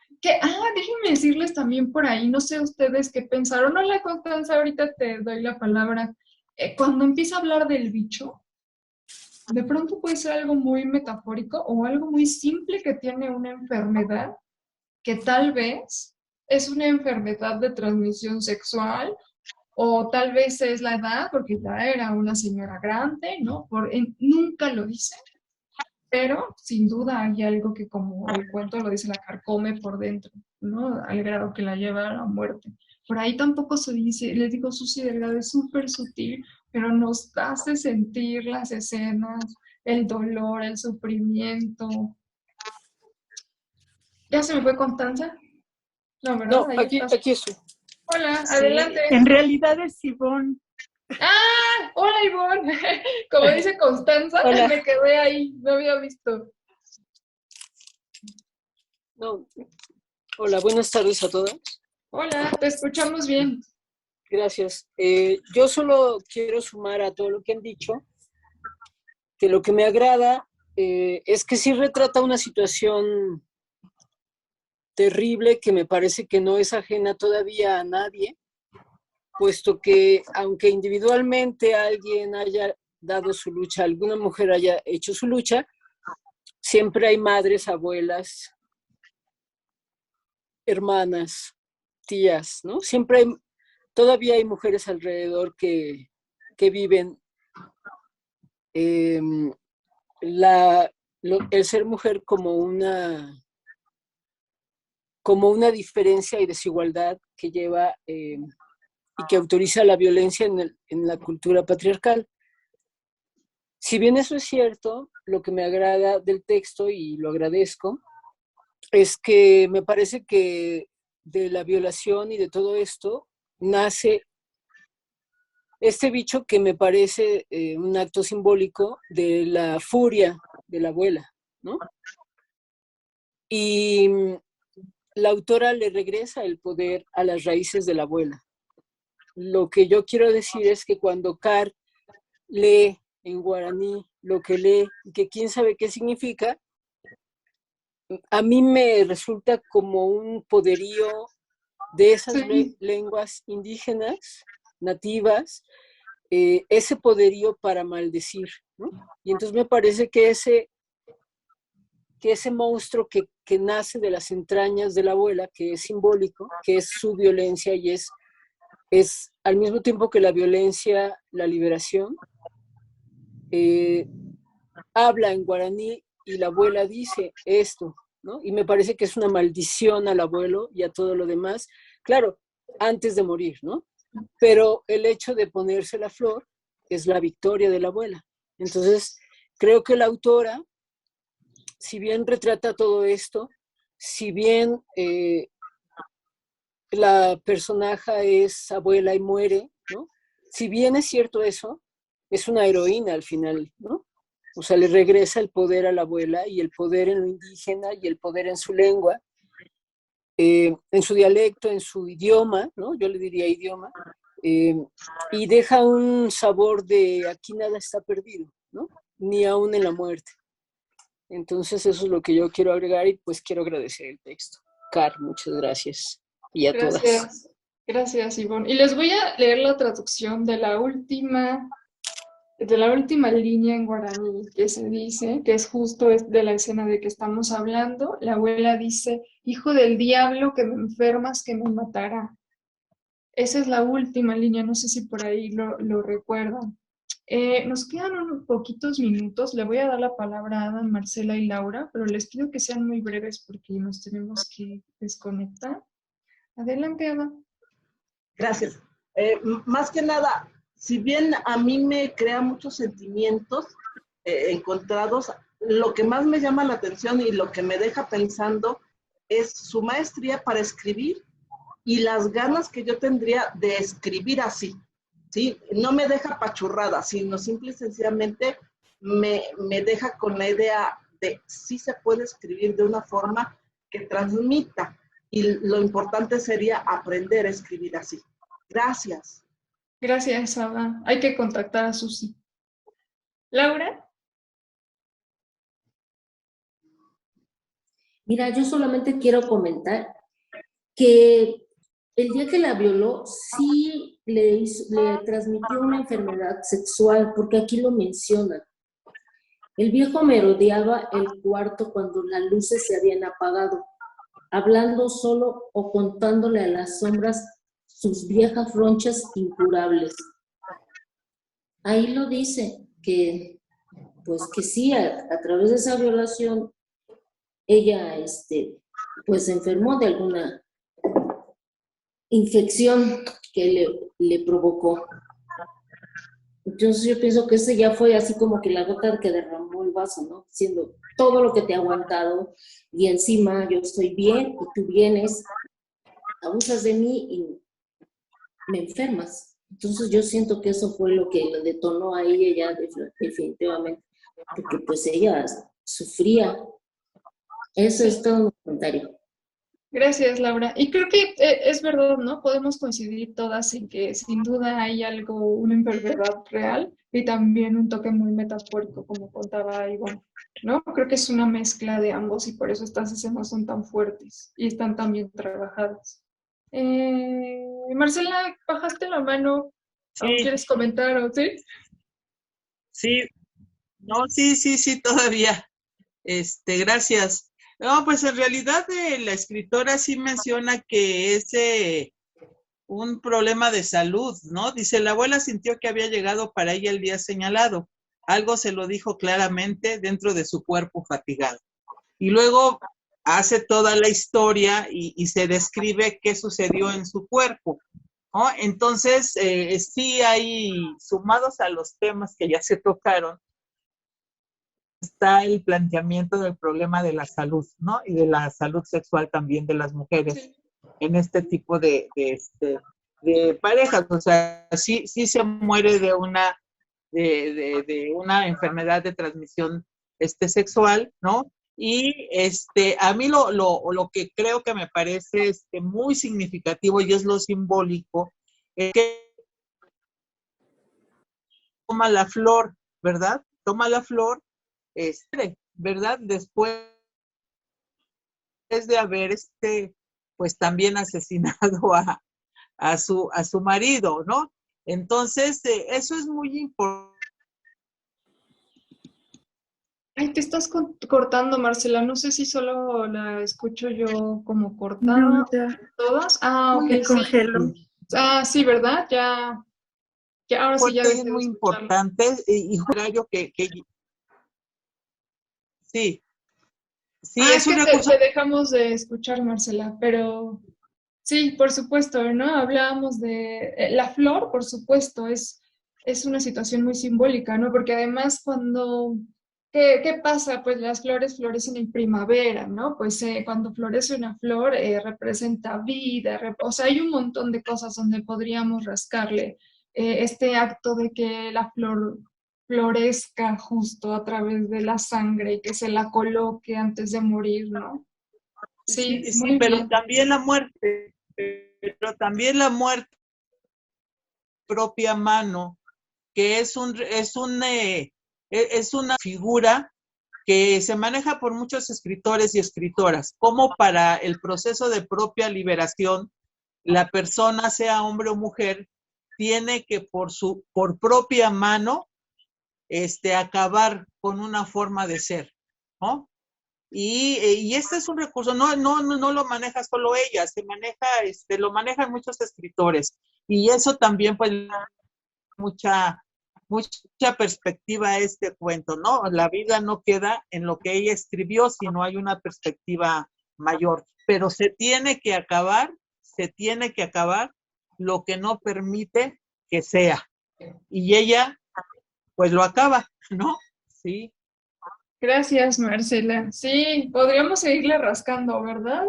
Déjenme decirles también por ahí, no sé ustedes qué pensaron. Hola, Constanza, ahorita te doy la palabra. Cuando empieza a hablar del bicho, de pronto puede ser algo muy metafórico o algo muy simple que tiene una enfermedad que tal vez es una enfermedad de transmisión sexual o tal vez es la edad, porque ya era una señora grande, ¿no? Nunca lo dice, pero sin duda hay algo que, como el cuento lo dice, la carcome por dentro, ¿no? Al grado que la lleva a la muerte. Por ahí tampoco se dice, les digo, Susi Delgado es súper sutil, pero nos hace sentir las escenas, el dolor, el sufrimiento. ¿Ya se me fue Constanza? No, ¿verdad? No, Ahí estás. aquí estoy. Hola, Sí, adelante. en realidad es Ivonne. ¡Ah! Hola, Ivonne. Como dice Constanza, Hola. me quedé ahí, no había visto. No. Hola, buenas tardes a todas. Hola, te escuchamos bien. Gracias. Yo solo quiero sumar a todo lo que han dicho, que lo que me agrada es que sí retrata una situación terrible que me parece que no es ajena todavía a nadie, puesto que aunque individualmente alguien haya dado su lucha, alguna mujer haya hecho su lucha, siempre hay madres, abuelas, hermanas, tías, ¿no? Todavía hay mujeres alrededor que viven el ser mujer como una diferencia y desigualdad que lleva y que autoriza la violencia en la cultura patriarcal. Si bien eso es cierto, lo que me agrada del texto, y lo agradezco, es que me parece que de la violación y de todo esto nace este bicho que me parece un acto simbólico de la furia de la abuela, ¿no? Y la autora le regresa el poder a las raíces de la abuela. Lo que yo quiero decir es que cuando Car lee en guaraní lo que lee, que quién sabe qué significa, a mí me resulta como un poderío de esas lenguas indígenas, nativas, ese poderío para maldecir, ¿no? Y entonces me parece que ese monstruo que nace de las entrañas de la abuela, que es simbólico, que es su violencia y es al mismo tiempo que la violencia, la liberación, habla en guaraní y la abuela dice esto, ¿no? Y me parece que es una maldición al abuelo y a todo lo demás, claro, antes de morir, ¿no? Pero el hecho de ponerse la flor es la victoria de la abuela. Entonces, creo que la autora, si bien retrata todo esto, si bien la personaje es abuela y muere, ¿no? Si bien es cierto eso, es una heroína al final, ¿no? O sea, le regresa el poder a la abuela y el poder en lo indígena y el poder en su lengua, en su dialecto, en su idioma, ¿no? Yo le diría idioma, y deja un sabor de aquí nada está perdido, ¿no? Ni aún en la muerte. Entonces eso es lo que yo quiero agregar y pues quiero agradecer el texto. Car, muchas gracias. Y a todas. Gracias, Ivonne. Y les voy a leer la traducción de la última línea en guaraní que se dice, que es justo de la escena de que estamos hablando. La abuela dice, hijo del diablo, que me enfermas, que me matará. Esa es la última línea, no sé si por ahí lo recuerdan. Nos quedan unos poquitos minutos, le voy a dar la palabra a Adam, Marcela y Laura, pero les pido que sean muy breves porque nos tenemos que desconectar. Adelante, Adam. Gracias. Más que nada, si bien a mí me crea muchos sentimientos encontrados, lo que más me llama la atención y lo que me deja pensando es su maestría para escribir y las ganas que yo tendría de escribir así, ¿sí? No me deja apachurrada, sino simple y sencillamente me deja con la idea de sí se puede escribir de una forma que transmita. Y lo importante sería aprender a escribir así. Gracias. Gracias, Ada. Hay que contactar a Susi. Laura. Mira, yo solamente quiero comentar que el día que la violó, sí le transmitió una enfermedad sexual, porque aquí lo mencionan. El viejo merodeaba el cuarto cuando las luces se habían apagado, hablando solo o contándole a las sombras sus viejas ronchas incurables. Ahí lo dice, que pues que sí, a través de esa violación, ella pues se enfermó de alguna infección que le provocó. Entonces yo pienso que ese ya fue así como que la gota que derramó el vaso, ¿no? Siendo todo lo que te ha aguantado y encima yo estoy bien y tú vienes, abusas de mí y me enfermas. Entonces yo siento que eso fue lo que le detonó a ella definitivamente, porque pues ella sufría. Eso es todo un comentario. Gracias, Laura. Y creo que es verdad, ¿no? Podemos coincidir todas en que sin duda hay algo, una enfermedad real y también un toque muy metafórico, como contaba Ivonne, ¿no? Creo que es una mezcla de ambos y por eso estas escenas son tan fuertes y están tan bien trabajadas. Marcela, bajaste la mano. ¿Aún quieres comentar o sí? Sí, no, sí, todavía. Gracias. No, pues en realidad la escritora sí menciona que es un problema de salud, ¿no? Dice, la abuela sintió que había llegado para ella el día señalado. Algo se lo dijo claramente dentro de su cuerpo fatigado. Y luego hace toda la historia y se describe qué sucedió en su cuerpo, ¿no? Entonces, sí hay, sumados a los temas que ya se tocaron, está el planteamiento del problema de la salud, ¿no? Y de la salud sexual también de las mujeres en este tipo de parejas. O sea, sí se muere de una enfermedad de transmisión sexual, ¿no? Y a mí lo que creo que me parece muy significativo y es lo simbólico, es que toma la flor, ¿verdad? Toma la flor, ¿verdad? Después de haber pues también asesinado a su marido, ¿no? Entonces, eso es muy importante. Ay, te estás cortando, Marcela. No sé si solo la escucho yo como cortada. No, ya. ¿Todas? Ah, ok. Me congeló. Ah, sí, ¿verdad? Ya ahora sí ya Es muy importante y horario que sí. Sí, es un recurso. Te dejamos de escuchar, Marcela, pero sí, por supuesto, ¿no? Hablábamos de la flor, por supuesto, es una situación muy simbólica, ¿no? Porque además cuando ¿qué pasa? Pues las flores florecen en primavera, ¿no? Pues cuando florece una flor representa vida, o sea, hay un montón de cosas donde podríamos rascarle este acto de que la flor florezca justo a través de la sangre y que se la coloque antes de morir, ¿no? Sí, pero bien. también la muerte, propia mano, que es una figura que se maneja por muchos escritores y escritoras, como para el proceso de propia liberación, la persona, sea hombre o mujer, tiene que por propia mano acabar con una forma de ser, ¿no? Y este es un recurso, no lo maneja solo ella, lo manejan muchos escritores, y eso también pues mucha perspectiva a este cuento, ¿no? La vida no queda en lo que ella escribió, sino hay una perspectiva mayor, pero se tiene que acabar lo que no permite que sea. Y ella, pues lo acaba, ¿no? Sí. Gracias, Marcela. Sí, podríamos seguirle rascando, ¿verdad?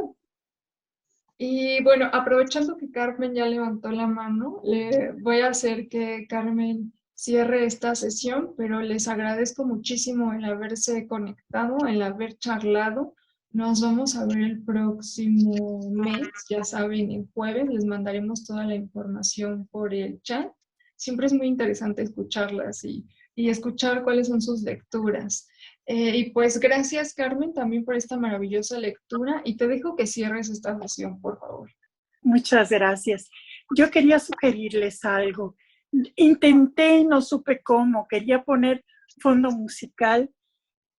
Y bueno, aprovechando que Carmen ya levantó la mano, le voy a hacer que Carmen cierre esta sesión, pero les agradezco muchísimo el haberse conectado, el haber charlado. Nos vamos a ver el próximo mes, ya saben, el jueves les mandaremos toda la información por el chat. Siempre es muy interesante escucharlas y escuchar cuáles son sus lecturas. Y pues gracias, Carmen, también por esta maravillosa lectura y te dejo que cierres esta sesión, por favor. Muchas gracias. Yo quería sugerirles algo. Intenté y no supe cómo. Quería poner fondo musical,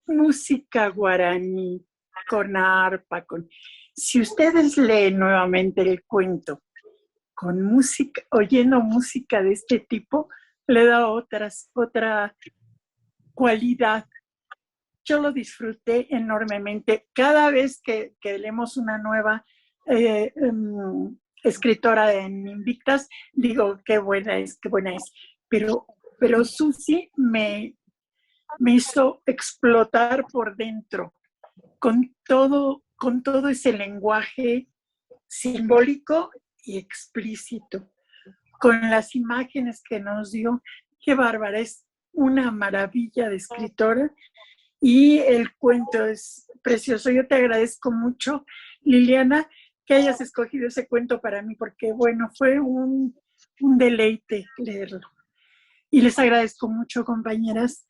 música guaraní, con arpa, Si ustedes leen nuevamente el cuento con música, oyendo música de este tipo, le da otra cualidad. Yo lo disfruté enormemente. Cada vez que leemos una nueva escritora en Invictas, digo, qué buena es. Pero Susi me hizo explotar por dentro con todo ese lenguaje simbólico y explícito, con las imágenes que nos dio. Qué bárbara, es una maravilla de escritora. Y el cuento es precioso. Yo te agradezco mucho, Liliana, que hayas escogido ese cuento para mí, porque bueno, fue un deleite leerlo. Y les agradezco mucho, compañeras,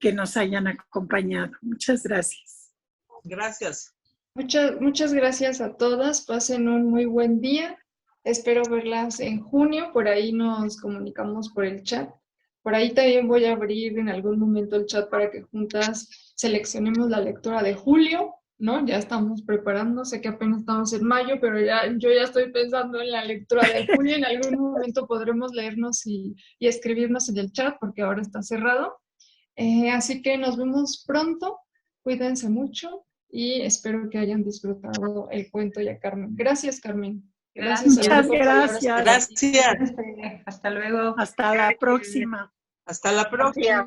que nos hayan acompañado. Muchas gracias. Gracias. Muchas gracias a todas. Pasen un muy buen día. Espero verlas en junio. Por ahí nos comunicamos por el chat. Por ahí también voy a abrir en algún momento el chat para que juntas seleccionemos la lectura de julio, ¿no? Ya estamos preparando, sé que apenas estamos en mayo, pero yo ya estoy pensando en la lectura de julio. En algún momento podremos leernos y escribirnos en el chat porque ahora está cerrado. Así que nos vemos pronto, cuídense mucho y espero que hayan disfrutado el cuento ya, Carmen. Gracias, Carmen. Gracias. Muchas gracias. Gracias. Hasta luego. Hasta la próxima. Hasta la próxima.